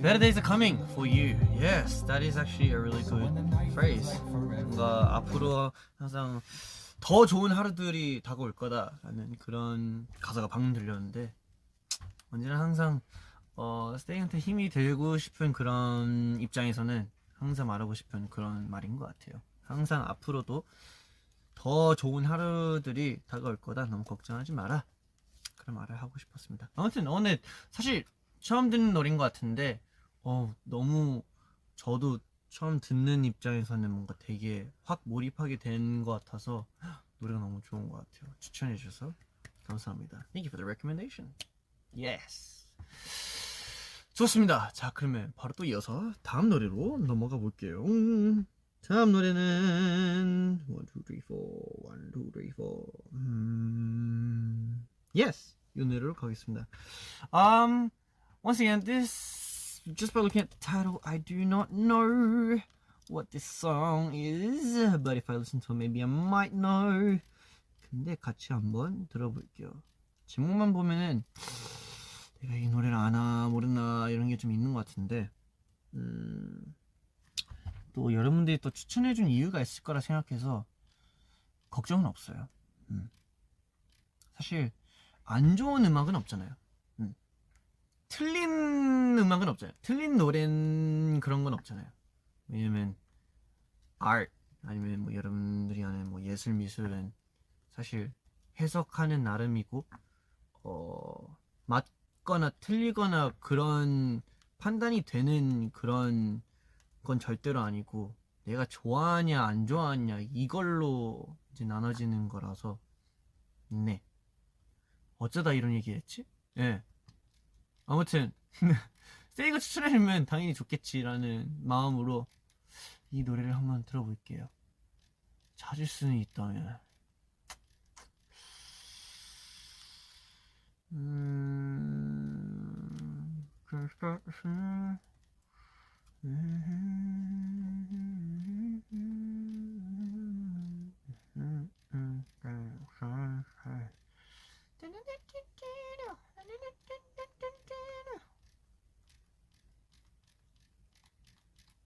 Better days are coming for you. Yes, that is actually a really good phrase. 뭔가 앞으로 항상 더 좋은 하루들이 다가올 거다라는 그런 가사가 방금 들렸는데, 언제나 항상 스테이한테 힘이 되고 싶은 그런 입장에서는 항상 말하고 싶은 그런 말인 것 같아요. 항상 앞으로도 더 좋은 하루들이 다가올 거다. 너무 걱정하지 마라. 그런 말을 하고 싶었습니다. 아무튼 오늘 사실 처음 듣는 노래인 것 같은데 너무 저도 처음 듣는 입장에서는 뭔가 되게 확 몰입하게 된 것 같아서 노래가 너무 좋은 것 같아요. 추천해 주셔서 감사합니다. Thank you for the recommendation. Yes. 좋습니다. 자, 그러면 바로 또 이어서 다음 노래로 넘어가 볼게요. 다음 노래는 1, 2, 3, 4 Yes, 이 노래로 가겠습니다. Once again, this, just by looking at the title, I do not know what this song is, but if I listen to it, maybe I might know. 근데 같이 한번 들어볼게요. 제목만 보면은 내가 이 노래를 아나 모르나 이런 게 좀 있는 것 같은데, 또 여러분들이 또 추천해준 이유가 있을 거라 생각해서 걱정은 없어요. 사실 안 좋은 음악은 없잖아요. 틀린 음악은 없잖아요. 틀린 노래는 그런 건 없잖아요. 왜냐면 art 아니면 뭐 여러분들이 아는 뭐 예술 미술은 사실 해석하는 나름이고 맞거나 틀리거나 그런 판단이 되는 그런 건 절대로 아니고 내가 좋아하냐 안 좋아하냐 이걸로 이제 나눠지는 거라서 네 어쩌다 이런 얘기했지? 예. 아무튼 세이가 추천해주면 당연히 좋겠지라는 마음으로 이 노래를 한번 들어볼게요. 찾을 수는 있다면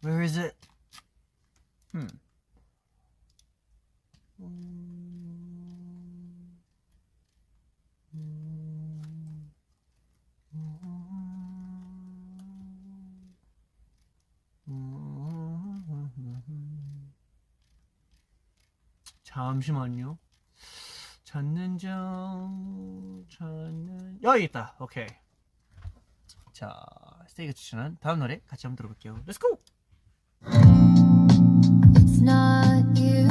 Where is it? 잠시만요. 여기 있다. 오케이. 자, 스테이가 추천한 다음 노래 같이 한번 들어볼게요. Let's go. It's not you,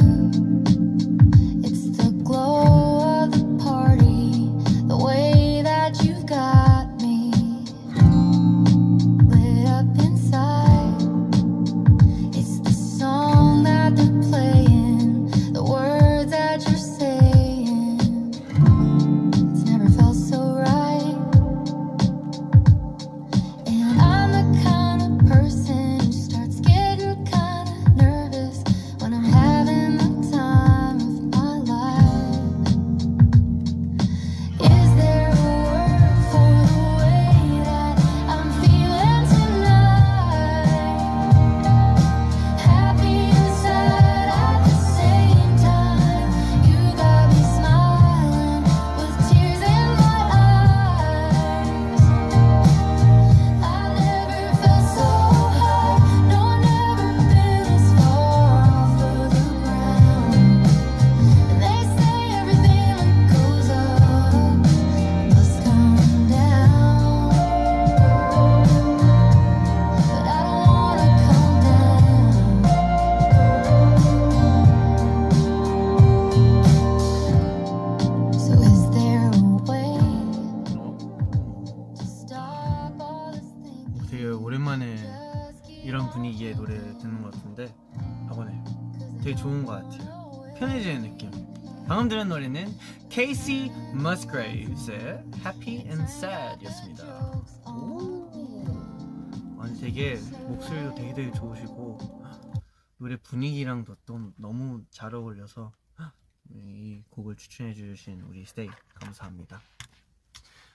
it's the glow of the party, the way that you've got me lit up inside. It's the song that they're playing, the words that you're saying. It's never felt so right. And I'm the kind of person who starts getting kind of nervous when I'm having the time of my life. Is there a word for the way that I'm feeling tonight? Happy and sad at the same time. You got me smiling with tears in my eyes. I've never felt so high, no, I've never been as far off of the ground. And they say everything that goes up must come down, but I don't wanna come down. So is there a way to stop all this thinking? 되게 오랜만에 Just keep 이런 분위기의 노래 듣는 것 같은데 이번에 되게 좋은 것 같아요. 편해지는 느낌. 방금 들은 노래는 Casey Musgraves의 Happy and Sad 였습니다. 아니 되게 목소리도 되게 좋으시고 노래 분위기랑도 또 너무 잘 어울려서 이 곡을 추천해 주신 우리 스테이 감사합니다.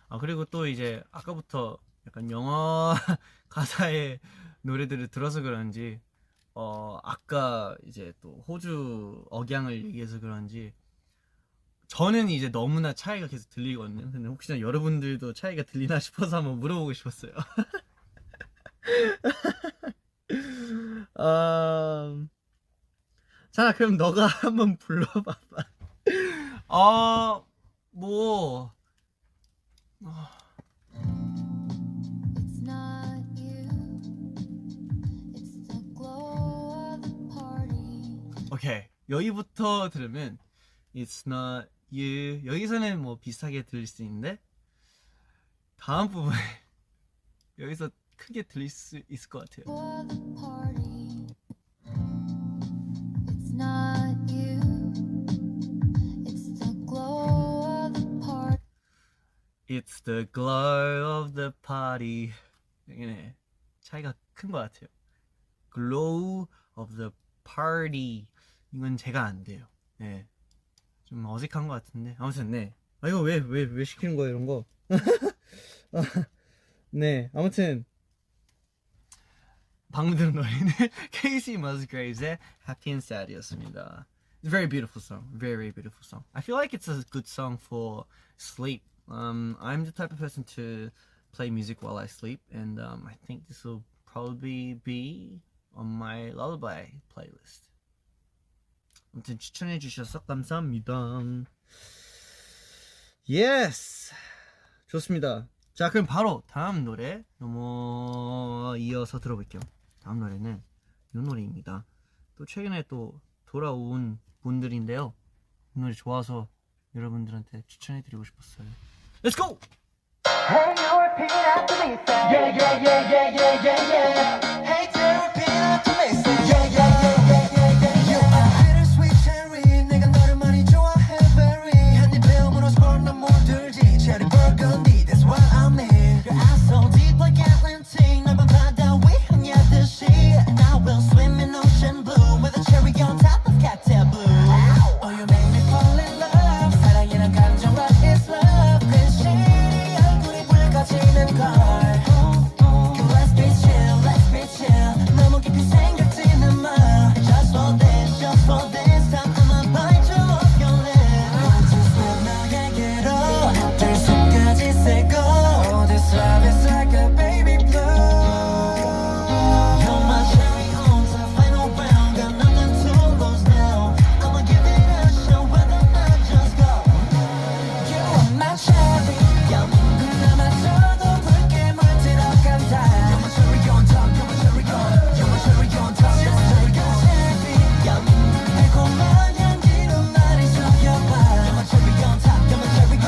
아 그리고 또 이제 아까부터 약간 영어 가사의 노래들을 들어서 그런지 아까 이제 또 호주 억양을 얘기해서 그런지 저는 이제 너무나 차이가 계속 들리거든요. 근데 혹시나 여러분들도 차이가 들리나 싶어서 한번 물어보고 싶었어요. 자 그럼 너가 한번 불러봐봐. 뭐 It's not you, it's the glow of the party. 오케이 여기부터 들으면 It's not you 여기서는 뭐 비슷하게 들릴 수 있는데 다음 부분에 여기서 크게 들릴 수 있을 것 같아요. For the party. It's not you, it's the glow of the party. It's the glow of the party. 이게 차이가 큰 것 같아요. Glow of the party. 이건 제가 안 돼요. 네. 좀 어색한 것 같은데. 아무튼 네. 아 이거 왜 시키는 거예요 이런 거? 네. 아무튼 방금 들은 노래는 Casey Musgraves의 Happy and Sad이었습니다. It's a very beautiful song. Very, very beautiful song. I feel like it's a good song for sleep. I'm the type of person to play music while I sleep, and I think this will probably be on my lullaby playlist. 아무튼 추천해 주셔서 감사합니다. Yes! 좋습니다. 자, 그럼 바로 다음 노래 이어서 들어볼게요. 다음 노래는 이 노래입니다. 또 최근에 또 돌아온 분들인데요. 이 노래 좋아서 여러분들한테 추천해드리고 싶었어요. Let's go! Hey, you repeat after me, say yeah, yeah, yeah, yeah, yeah, yeah, yeah. Hey, you repeat after me, say yeah, yeah, yeah, yeah, yeah, yeah. You are bittersweet cherry, 내가 너를 많이 좋아해, very. 한입 배움으로 스포 난 물들지, cherry burgundy, that's what I mean. Your eyes so deep like Atlantic, 넓은 바다 위 항해하듯이, and I will swim in ocean blue with a cherry on top of cocktail blue. Oh, you make me fall in love. 사랑이란 감정, what is love? 괜시리 얼굴이 붉어지는 걸. Let's be chill, 너무 깊이 생각지는 마. Just for this time I'ma bite you off your lip. Want to slip 너에게로 들 숨까지 새고. Oh, this love is like a baby blue. You're my cherry on top, final round. Got nothing to lose now. I'ma give it a shot, whether or not just go. You are my cherry, yeah. 남아줘도 붉게 물들어간다. You're my cherry on top, you're my cherry on top, just like a cherry, yeah. 달콤한 향기로 나를 속여봐. You're my cherry on top, you're my cherry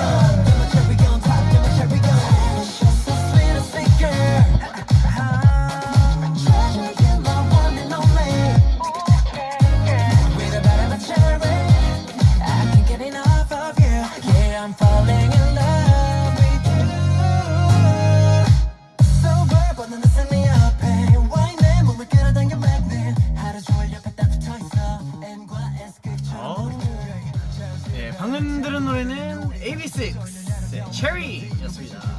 on top, you're my cherry on. You're so sweet and sweet girl. Treasure, you're my one and only. With a bite of a cherry, I can't get enough of you. Yeah, I'm falling in love with you. Sober, but 넌 listen me up, hey. Why 내 몸을 끌어당겨 magnet. 하루 종일 옆에 딱 붙어있어. N과 S 끝처럼 네, 방금 들은 노래는 AB6 Cherry였습니다.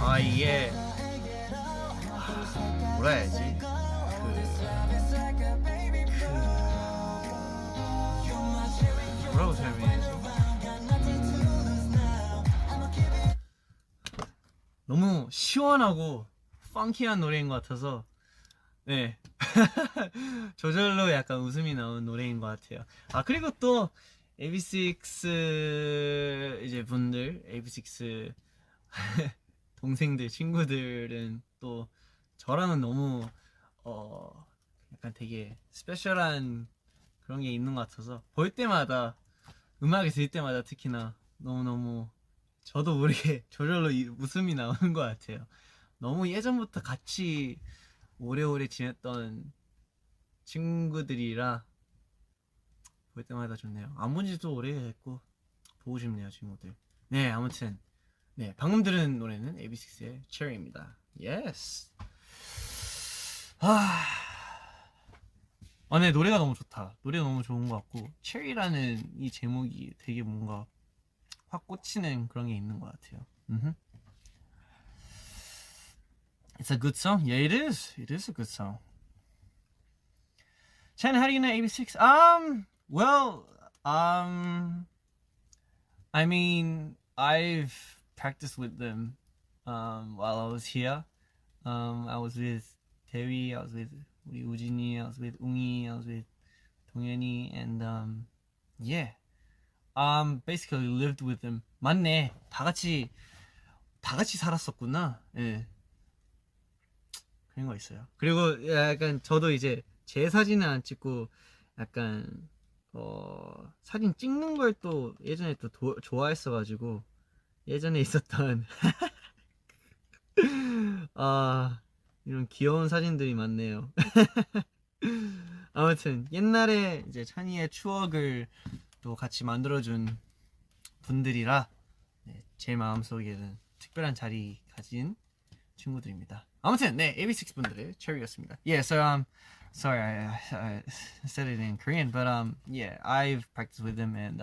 아, 이게 뭐라 해야지? 뭐라고 설명해야지? 너무 시원하고 펑키한 노래인 것 같아서 네 저절로 약간 웃음이 나온 노래인 것 같아요. 아, 그리고 또 AB6 이제 분들, AB6 동생들, 친구들은 또 저랑은 너무 약간 되게 스페셜한 그런 게 있는 것 같아서 볼 때마다, 음악을 들을 때마다 특히나 너무너무 저도 모르게 저절로 웃음이 나오는 것 같아요. 너무 예전부터 같이 오래오래 지냈던 친구들이라 볼 때마다 좋네요. 안 본 지도 오래됐고 보고 싶네요, 친구들. 네, 아무튼 네, 방금 들은 노래는 AB6IX의 Cherry입니다. Yes. 네, 노래가 너무 좋다. 노래가 너무 좋은 것 같고 Cherry라는 이 제목이 되게 뭔가 확 꽂히는 그런 게 있는 것 같아요. It's a good song. Yeah, it is. It is a good song. Chen, how do you know AB6? Well, I mean, I've practiced with them while I was here. I was with Terry, I was with 우리 우진이, I was with 웅이, I was with 동현이, and yeah, basically lived with them. 맞네, 다 같이 살았었구나. 예, 그런 거 있어요. 그리고 약간 저도 이제 제 사진은 안 찍고 약간 사진 찍는 걸 또 예전에 또 좋아했어가지고 예전에 있었던 이런 귀여운 사진들이 많네요. 아무튼 옛날에 이제 찬이의 추억을 또 같이 만들어준 분들이라 네, 제 마음속에는 특별한 자리 가진 친구들입니다. 아무튼 네, AB6 분들의 Cherry였습니다. Yeah, so sorry I said it in Korean, but yeah, I've practiced with them and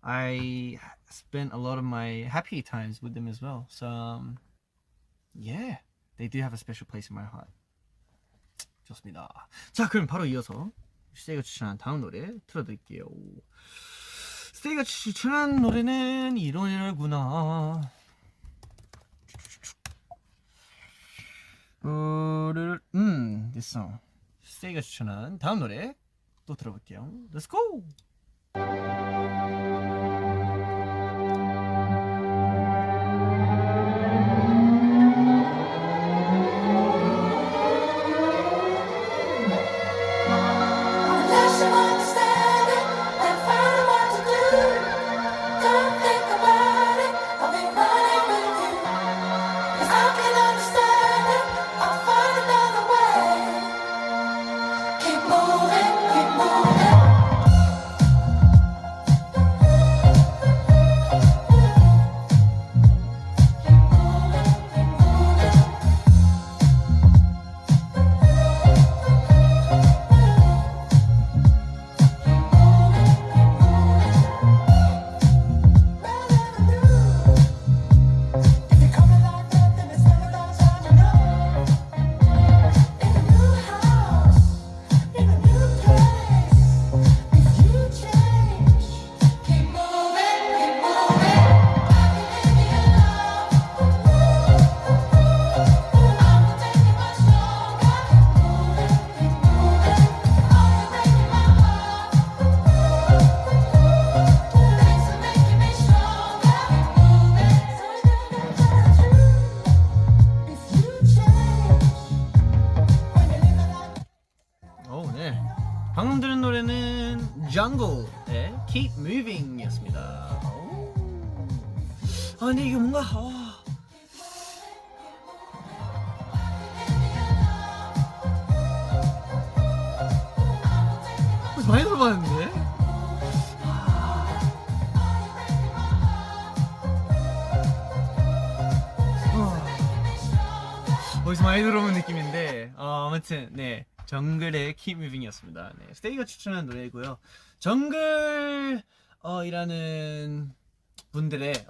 I spent a lot of my happy times with them as well. So yeah, They do have a special place in my heart. 좋습니다. 자, 그럼 바로 이어서 스테이가 추천한 다음 노래 틀어드릴게요. 스테이가 추천한 노래는 이 노래구나. This song. 스테이가 추천한 다음 노래 또 들어볼게요. Let's go! Unless you understand it and find out what to do, don't think about it. I'll be running with you. If I can understand it, I'll find another way. Keep moving, keep moving. 네. 방금 들은 노래는 Jungle의 Keep Moving 였습니다. 근데 이게 뭔가 많이 들어봤는데? 어디서 많이 들어본 느낌인데 아무튼 네, 정글의 Keep Moving이었습니다. 네, 스테이가 추천한 노래이고요. 정글 이라는 분들의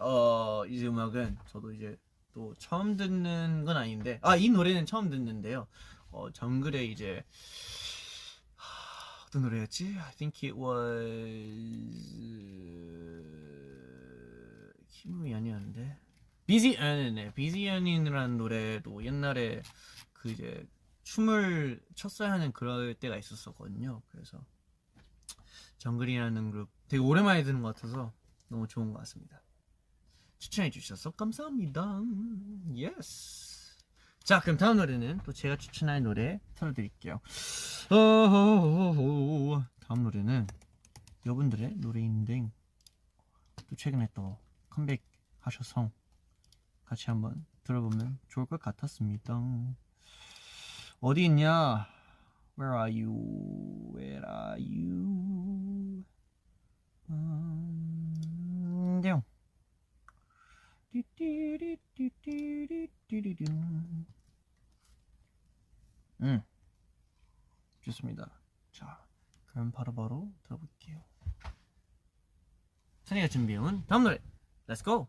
이 음악은 저도 이제 또 처음 듣는 건 아닌데 이 노래는 처음 듣는데요. 정글의 이제 어떤 노래였지? I think it was 키무이 아니었는데 비지연이라는 노래도 옛날에 그 이제 춤을 췄어야 하는 그럴 때가 있었거든요. 그래서 정글이라는 그룹 되게 오랜만에 듣는 것 같아서 너무 좋은 것 같습니다. 추천해 주셔서 감사합니다. 예스. 자, 그럼 다음 노래는 또 제가 추천할 노래 틀어드릴게요. 다음 노래는 여러분들의 노래인데 또 최근에 또 컴백하셔서 같이 한번 들어보면 좋을 것 같았습니다. 어디 있냐? Where are you? Where are you? 뿅. 좋습니다. 자, 그럼 바로 들어볼게요. 선이가 준비해온 다음 노래, Let's go!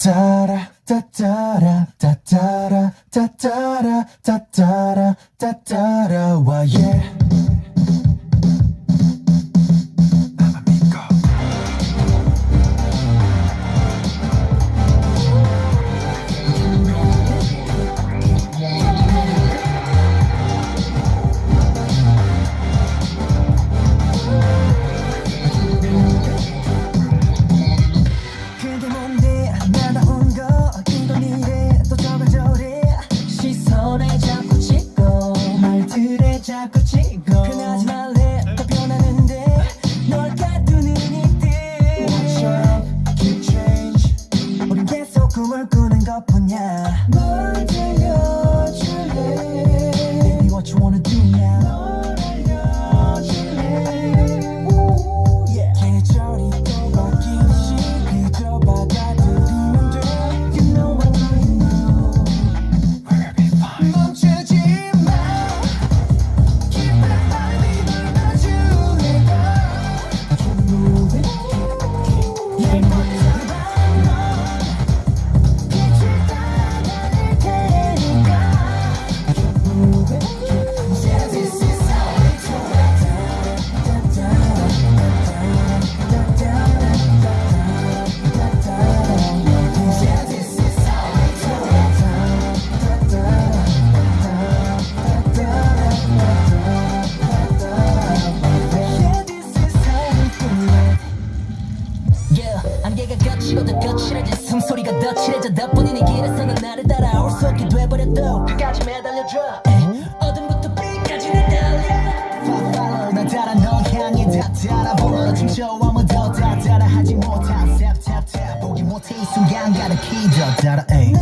따라 따따라 따따라 따따라 따따라 따따라 와 yeah. 그게 뭔데 나다운 거 이건 이래 또 저걸 저래 시선에 자꾸 찍고 말들에 자꾸 찍고 멈춰 아무도 다 따라하지 못한 tap tap tap 보기 못해 이 순간 가득히 더 따라 에이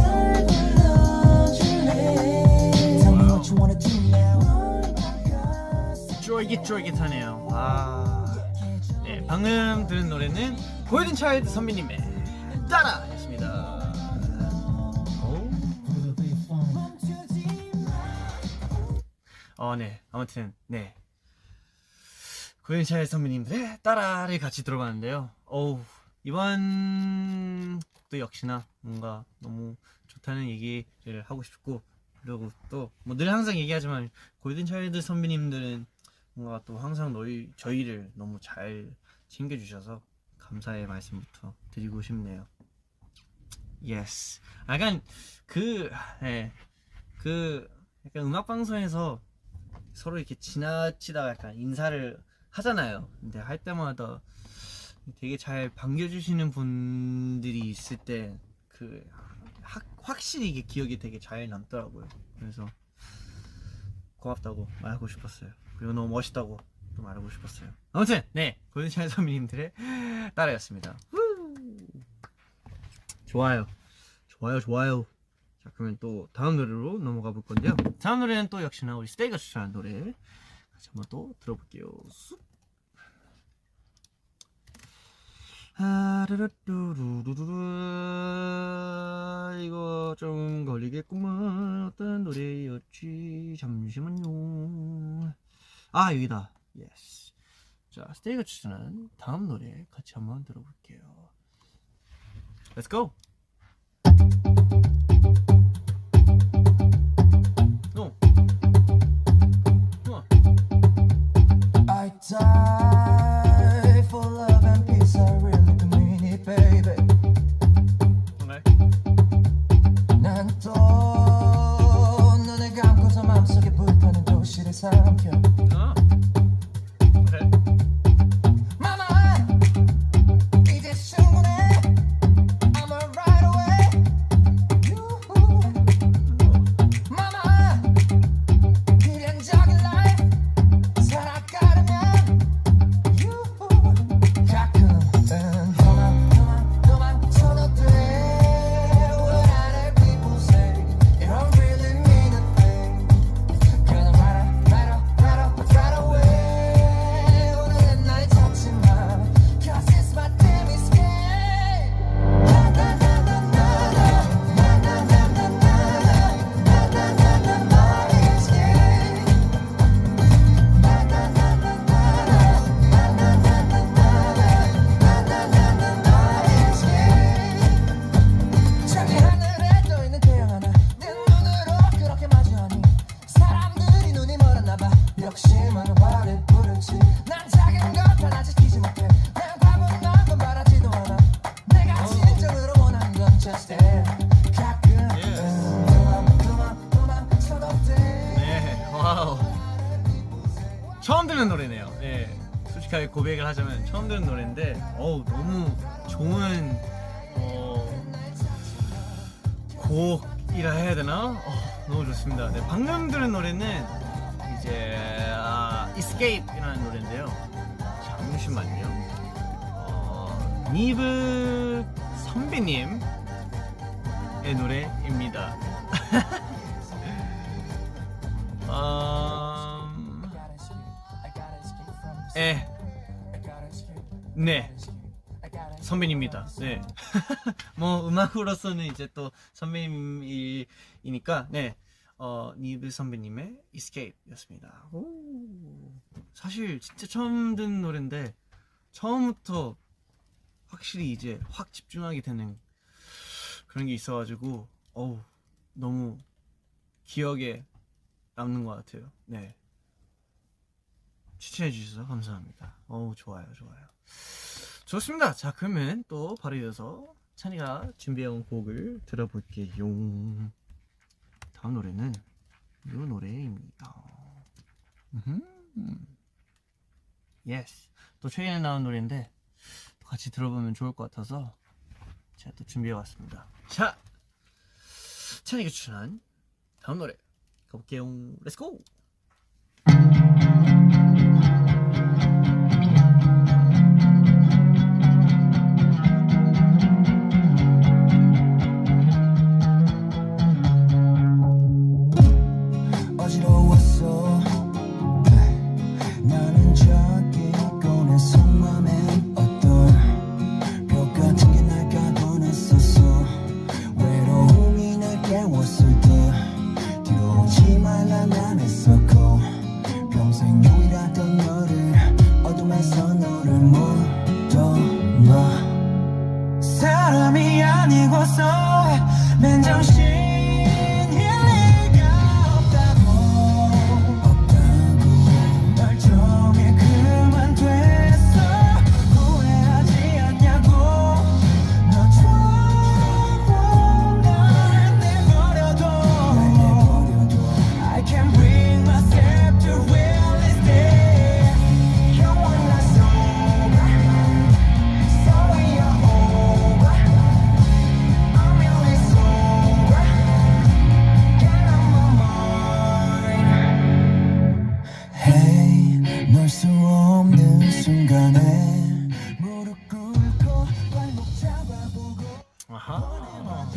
Tell me what you wanna do now 쫄깃쫄깃하네요. 네, 방금 들은 노래는 골든차일드 선배님의 따라였습니다. 네, 아무튼 네, 골든차일드 선배님들의 따라를 같이 들어봤는데요. 이번 곡도 역시나 뭔가 너무 좋다는 얘기를 하고 싶고, 그리고 또 뭐 늘 항상 얘기하지만 골든차일드 선배님들은 뭔가 또 항상 저희를 너무 잘 챙겨주셔서 감사의 말씀부터 드리고 싶네요. Yes. 약간 약간 음악 방송에서 서로 이렇게 지나치다가 약간 인사를 하잖아요. 근데 할 때마다 되게 잘 반겨주시는 분들이 있을 때 확실히 이게 기억이 되게 잘 남더라고요. 그래서 고맙다고 말하고 싶었어요. 그리고 너무 멋있다고 또 말하고 싶었어요. 아무튼 네, 골든차일드 선배님들의 따라였습니다. 좋아요. 자, 그러면 또 다음 노래로 넘어가 볼 건데요. 다음 노래는 또 역시나 우리 스테이가 추천한 노래 같이 한번 또 들어볼게요. 이거 좀 걸리겠구만. 어떤 노래였지? 잠시만요. 여기다. 예스. 자, 스테이가 추천한 다음 노래 같이 한번 들어볼게요. Let's go. I die for love and peace I really do mean it baby 난 또 눈을 감고서 맘속에 불타는 도시를 삼켜 Mama 이제 충분해 I'm a right away Mama 필연적인 life 살아가려면 가끔은 도망쳐도 돼 What other people say It don't really mean a thing 그냥 right away 오늘은 날 찾지 마 Cause it's my damn escape 저기 하늘에 떠있는 태양 하나 내 눈으로 그렇게 마주하니 사람들이 눈이 멀었나봐 욕심은 화를 부르지 난 작은 것 하나 지키지 못해 난 과분 넌건 바라지도 않아 내가 진정으로 원하는 건 just that 가끔은 도망쳐도 돼 네, 와우. 처음 듣는 노래네요. 네, 솔직하게 고백을 하자면 처음 듣는 노래인데, 너무 좋은 곡이라 해야 되나? 너무 좋습니다. 네, 방금 들은 노래는 이제 Escape이라는 노래인데요. 잠시만요. 니브 선배님의 노래입니다. 네, 선배님입니다. 네. 뭐 음악으로서는 이제 또 선배님이니까 네, 니브 선배님의 Escape였습니다. 사실 진짜 처음 듣는 노래인데 처음부터 확실히 이제 확 집중하게 되는 그런 게 있어가지고 너무 기억에 남는 것 같아요. 네. 추천해 주셔서 감사합니다. 좋아요. 좋습니다. 자, 그러면 또 바로 이어서 찬이가 준비해온 곡을 들어볼게요. 다음 노래는 이 노래입니다. 예스. 또 최근에 나온 노래인데 또 같이 들어보면 좋을 것 같아서 제가 또 준비해왔습니다. 자, 찬이가 추천한 다음 노래 가볼게요. 렛츠고! 멈출 수 없는 순간에 무릎 꿇고 발목 잡아보고 아하.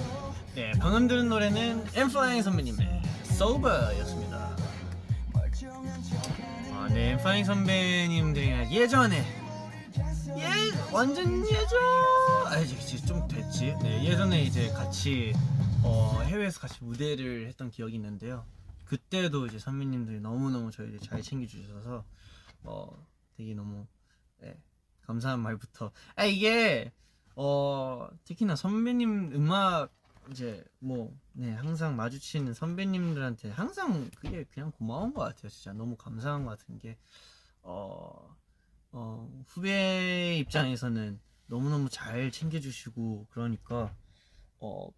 네, 방금 들은 노래는 엠플라잉 선배님의 Sober였습니다. 네, 엠플라잉 선배님들이랑 예전에 완전 예전 이제 좀 됐지. 네, 예전에 이제 같이 해외에서 같이 무대를 했던 기억이 있는데요. 그때도 이제 선배님들이 너무너무 저희를 잘 챙겨주셔서 되게 너무 감사한 말부터 이게 특히나 선배님 음악 이제 항상 마주치는 선배님들한테 항상 그게 그냥 고마운 것 같아요. 진짜 너무 감사한 것 같은 게 후배 입장에서는 너무너무 잘 챙겨주시고 그러니까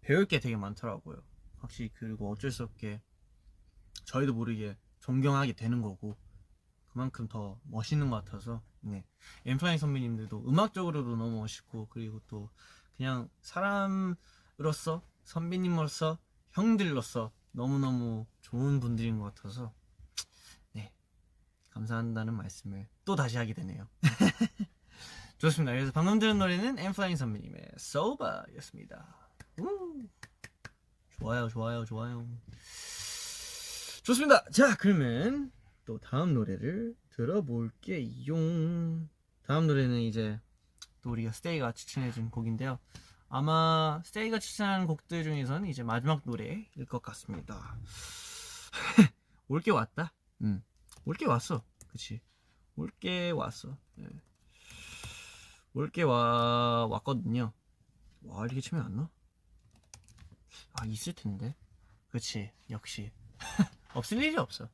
배울 게 되게 많더라고요. 확실히. 그리고 어쩔 수 없게 저희도 모르게 존경하게 되는 거고 그만큼 더 멋있는 것 같아서 엠플라잉 선배님들도 음악적으로도 너무 멋있고 그리고 또 그냥 사람으로서 선배님으로서 형들로서 너무너무 좋은 분들인 것 같아서 감사한다는 말씀을 또 다시 하게 되네요. 좋습니다. 그래서 방금 들은 노래는 엠플라잉 선배님의 Sober였습니다. 좋아요. 좋습니다. 자, 그러면 또 다음 노래를 들어볼게요. 다음 노래는 이제 또 우리가 스테이가 추천해준 곡인데요. 아마 스테이가 추천한 곡들 중에서는 이제 마지막 노래일 것 같습니다. 올게 왔다. 올게 왔어. 그치? 올게 왔어. 올게 왔거든요. 와, 이렇게 치면 안 나? 있을 텐데. 그치? 역시. 없을 일이 없어.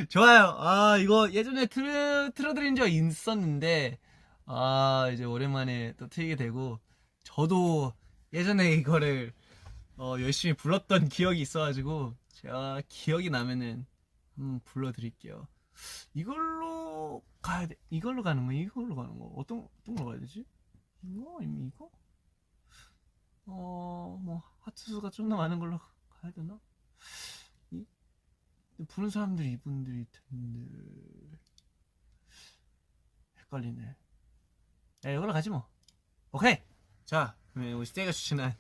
좋아요. 이거 예전에 틀어드린 적 있었는데, 이제 오랜만에 또 틀게 되고, 저도 예전에 이거를 열심히 불렀던 기억이 있어가지고 제가 기억이 나면은 한번 불러드릴게요. 이걸로 가야 돼. 이걸로 가는 거, 이걸로 가는 거. 어떤 거 가야 되지? 이거 아니면 이거? 하트수가 좀 더 많은 걸로 가야 되나? 부른 사람들이 이분들일 텐데 헷갈리네. 이걸로 가지 뭐. 오케이. 자, 그러면 우리 스테이가 추천한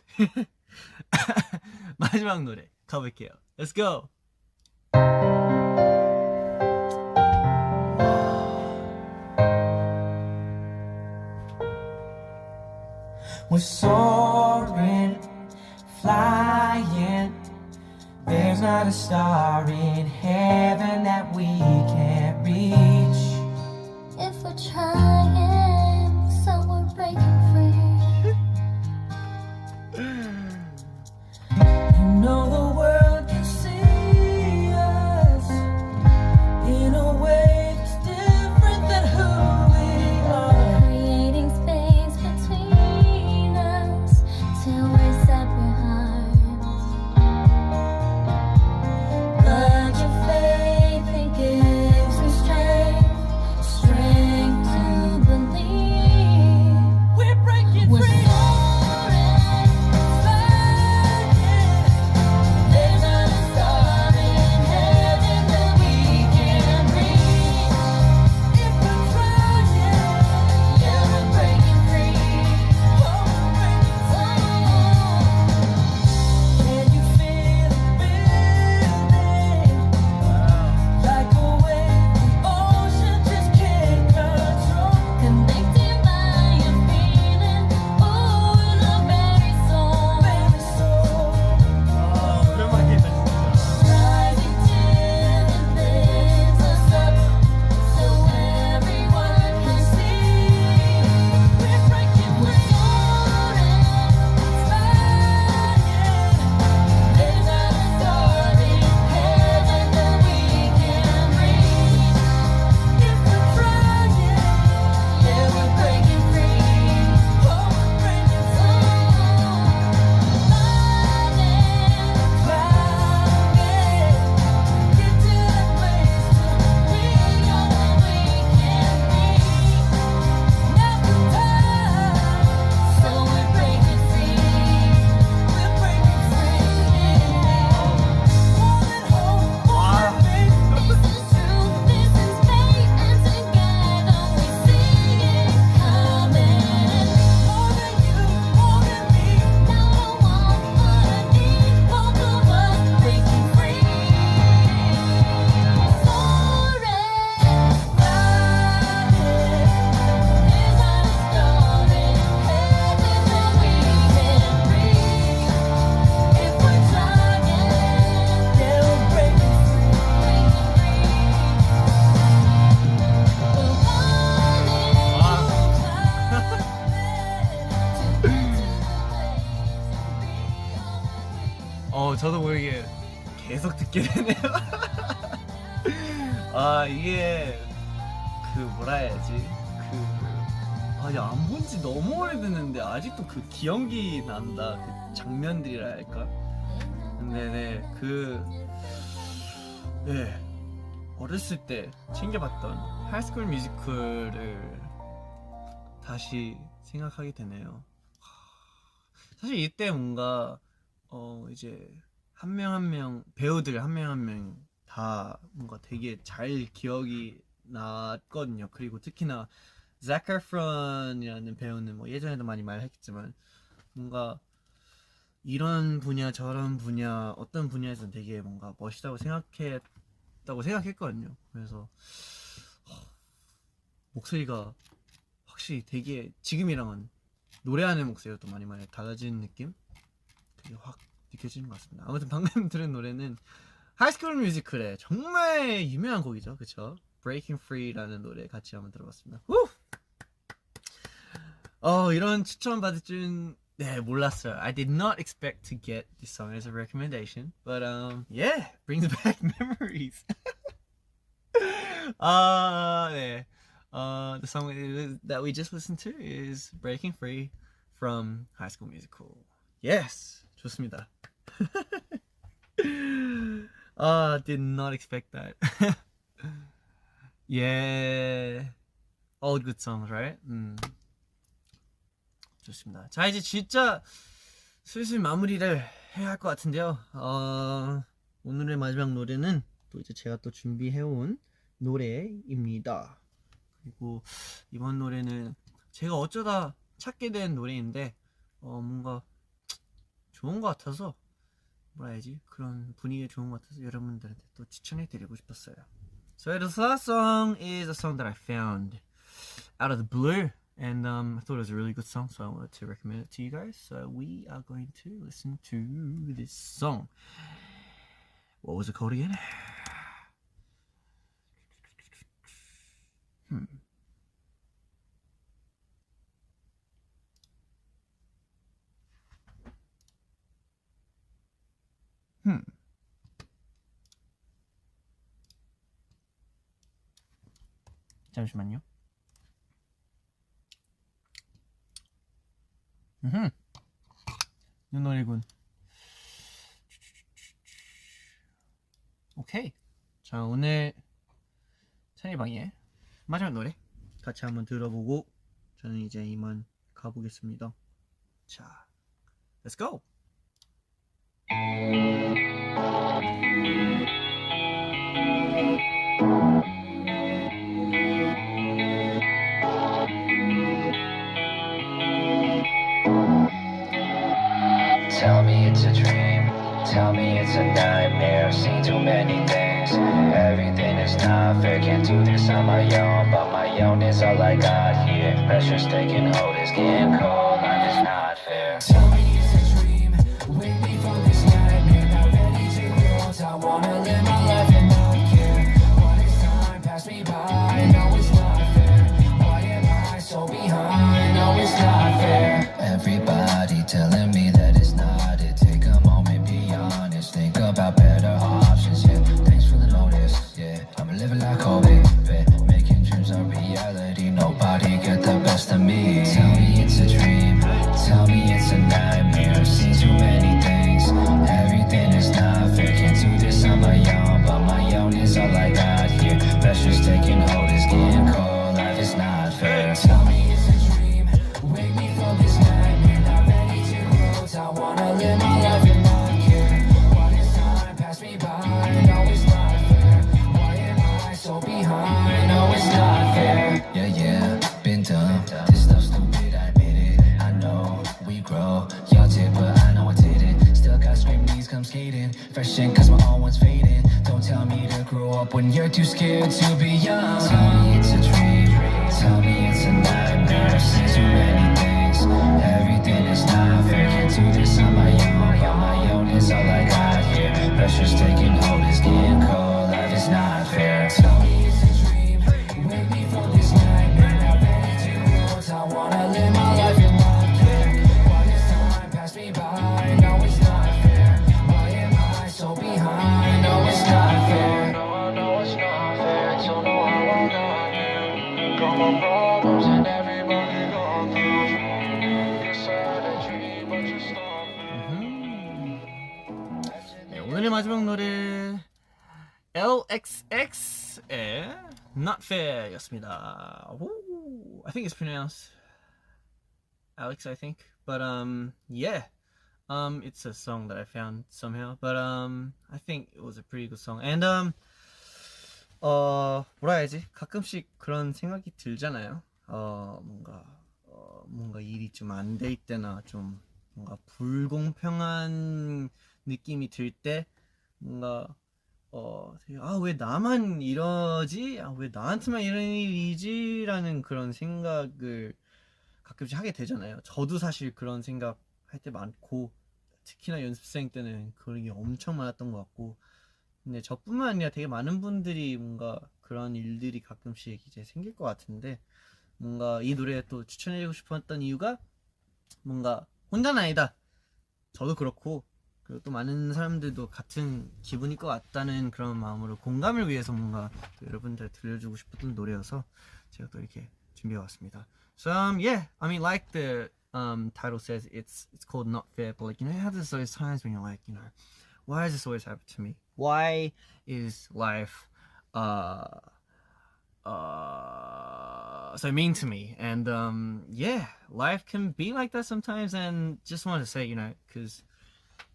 마지막 노래 가볼게요. Let's go. We're soaring, flying. There's not a star in heaven that we can't reach. If we're trying, so we're breaking free. You know the world can see us in a way that's different than who we are. Creating space between us till we're separate hearts. But your faith, it gives me strength, strength to 저도 모르게 계속 듣게 되네요. 아, 이게 뭐라 해야지? 안 본 지 너무 오래됐는데 아직도 그 기억이 난다. 그 장면들이라 할까? 근데 어렸을 때 챙겨봤던 하이스쿨 뮤지컬을 다시 생각하게 되네요. 사실 이때 뭔가 이제 한 명 한 명 배우들 한 명 한 명 다 뭔가 되게 잘 기억이 났거든요. 그리고 특히나 Zac Efron이라는 배우는 뭐 예전에도 많이 말했지만 뭔가 이런 분야 저런 분야 어떤 분야에서는 되게 뭔가 멋있다고 생각했거든요. 그래서 목소리가 확실히 되게 지금이랑은 노래하는 목소리가 또 많이 달라지는 느낌? 그게 확 느껴지는 것 같습니다. 아무튼 방금 들은 노래는 하이스쿨 뮤지컬의 정말 유명한 곡이죠, 그쵸? Breaking Free라는 노래 같이 한번 들어봤습니다. 후! 이런 추천 받을 줄은 몰랐어요. I did not expect to get this song as a recommendation, but yeah, brings back memories. The song that we just listened to is Breaking Free from High School Musical. Yes, 좋습니다. Did not expect that. Yeah, all good songs, right? 좋습니다. 자, 이제 진짜 슬슬 마무리를 해야 할 것 같은데요. 오늘의 마지막 노래는 또 이제 제가 또 준비해온 노래입니다. 그리고 이번 노래는 제가 어쩌다 찾게 된 노래인데 뭔가 좋은 것 같아서 뭐라 해야지, 그런 분위기가 좋은 것 같아서 여러분들한테 또 추천해드리고 싶었어요. So this last song is a song that I found out of the blue, and I thought it was a really good song, so I wanted to recommend it to you guys. So we are going to listen to this song. What was it called again? 잠시만요. 이 노래군. 오케이. 자, 오늘 찬이방의 마지막 노래 같이 한번 들어보고 저는 이제 이만 가보겠습니다. 자, let's go. Tell me it's a dream, tell me it's a nightmare. I've seen too many things, everything is not fair. Can't do this on my own, but my own is all I got here. Pressure's taking hold, it's getting cold, life is not fair. Tell me it's a dream, wake me from this nightmare. Not ready to close, I wanna live my life and not care. But as time pass me by, no it's not fair. Why am I so behind? No it's not fair. Everybody telling me that it's not it. Take a moment, be honest. Think about better options. Yeah, thanks for the notice. Yeah, I'ma live it like Kobe. Making dreams a reality. Nobody get the best of me. Tell me it's a dream. Tell me it's a nightmare. I've seen too many things. Everything is not fair. Can't do this on my own, but my own is all I got here. Pressure's taking hold, it's getting cold. Life is not fair. Tell me it's a dream. Wake me from this nightmare. Not ready to close. I wanna live my life and not care. Why does time pass me by? No, it's not fair. Why am I so behind? No, it's not fair. Yeah, been dumb. This stuff's stupid, I admit it. I know we grow. Y'all did, but I know I didn't. Still got scream knees, come skating. Fresh in, cause my own one's fading. Don't tell me to grow up when you're too scared to be young. Tell me it's a dream. Tell me it's a nightmare. I've seen too many things. Everything is not fair. Can't do this on my own, but my own is all I got here. Pressure's taking hold, it's getting cold. Life is not fair. Tell me it's a dream. Wake me from this nightmare. Not ready to close. I wanna live my life and not care. Why does time pass me by? No, it's not fair. Why 오늘의 마지막 노래 LXX의 Not Fair 였습니다. Ooh, I think it's pronounced Alex, I think. But yeah. It's a song that I found somehow. But I think it was a pretty good song. And 뭐라 해야지? 가끔씩 그런 생각이 들잖아요. 뭔가 일이 좀 안 될 때나 좀 뭔가 불공평한 느낌이 들 때 뭔가 왜 나만 이러지? 왜 나한테만 이런 일이지? 라는 그런 생각을 가끔씩 하게 되잖아요. 저도 사실 그런 생각 할 때 많고 특히나 연습생 때는 그런 게 엄청 많았던 것 같고 근데 저뿐만 아니라 되게 많은 분들이 뭔가 그런 일들이 가끔씩 이제 생길 것 같은데 뭔가 이 노래 또 추천해주고 싶었던 이유가 뭔가 혼자는 아니다. 저도 그렇고 그리고 또 많은 사람들도 같은 기분일 것 같다는 그런 마음으로 공감을 위해서 뭔가 또 여러분들 들려주고 싶었던 노래여서 제가 또 이렇게 준비해왔습니다. So yeah, I mean like the title says, it's called Not Fair, but like you know how there's those times when you're like, you know, why does this always happen to me? Why is life so mean to me? And yeah, life can be like that sometimes. And just wanted to say, you know, because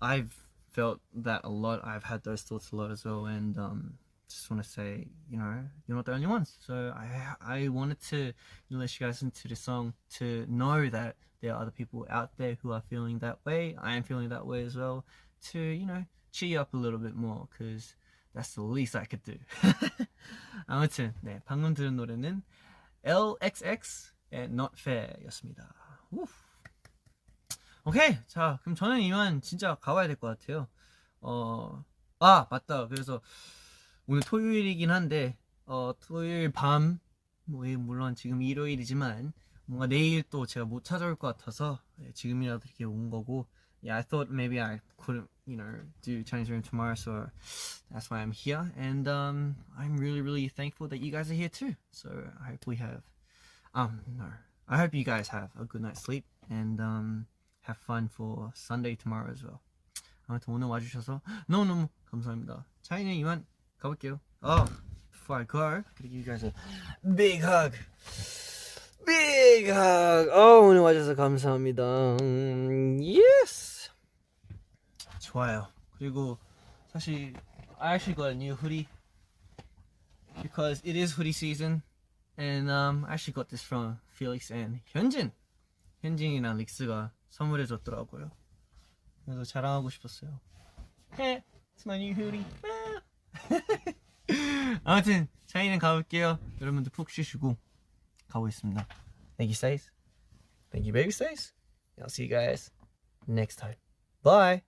I've felt that a lot. I've had those thoughts a lot as well. And just want to say, you know, you're not the only ones. So I wanted to let you guys into the song to know that there are other people out there who are feeling that way. I am feeling that way as well. To, you know, cheer you up a little bit more, because that's the least I could do. 아무튼 네, 방금 들은 노래는 LXX의 Not Fair 였습니다. 오케이, 자 그럼 저는 이만 진짜 가봐야 될 것 같아요. 맞다. 그래서 오늘 토요일이긴 한데 토요일 밤 물론 지금 일요일이지만 뭔가 내일 또 제가 못 찾아올 것 같아서 지금이라도 이렇게 온 거고. Yeah, I thought maybe I couldn't, you know, do Chinese room tomorrow, so that's why I'm here. And I'm really, really thankful that you guys are here too. So I hope we have, I hope you guys have a good night's sleep and have fun for Sunday tomorrow as well. 아무튼 오늘 와주셔서 너무너무 감사합니다. 차이는 이만 가볼게요. Before I go, give you guys a big hug. Big hug. 오늘 와줘서 감사합니다. Yes. 좋아요. 그리고 사실 I actually got a new hoodie because it is hoodie season, and I actually got this from Felix and 현진이랑 릭스가 선물해 줬더라고요. 그래서 자랑하고 싶었어요. Hey, it's my new hoodie. 아무튼 저희는 가볼게요. 여러분들 푹 쉬시고 가보겠습니다. Thank you, Stace. Thank you, baby Stace. I'll see you guys next time. Bye.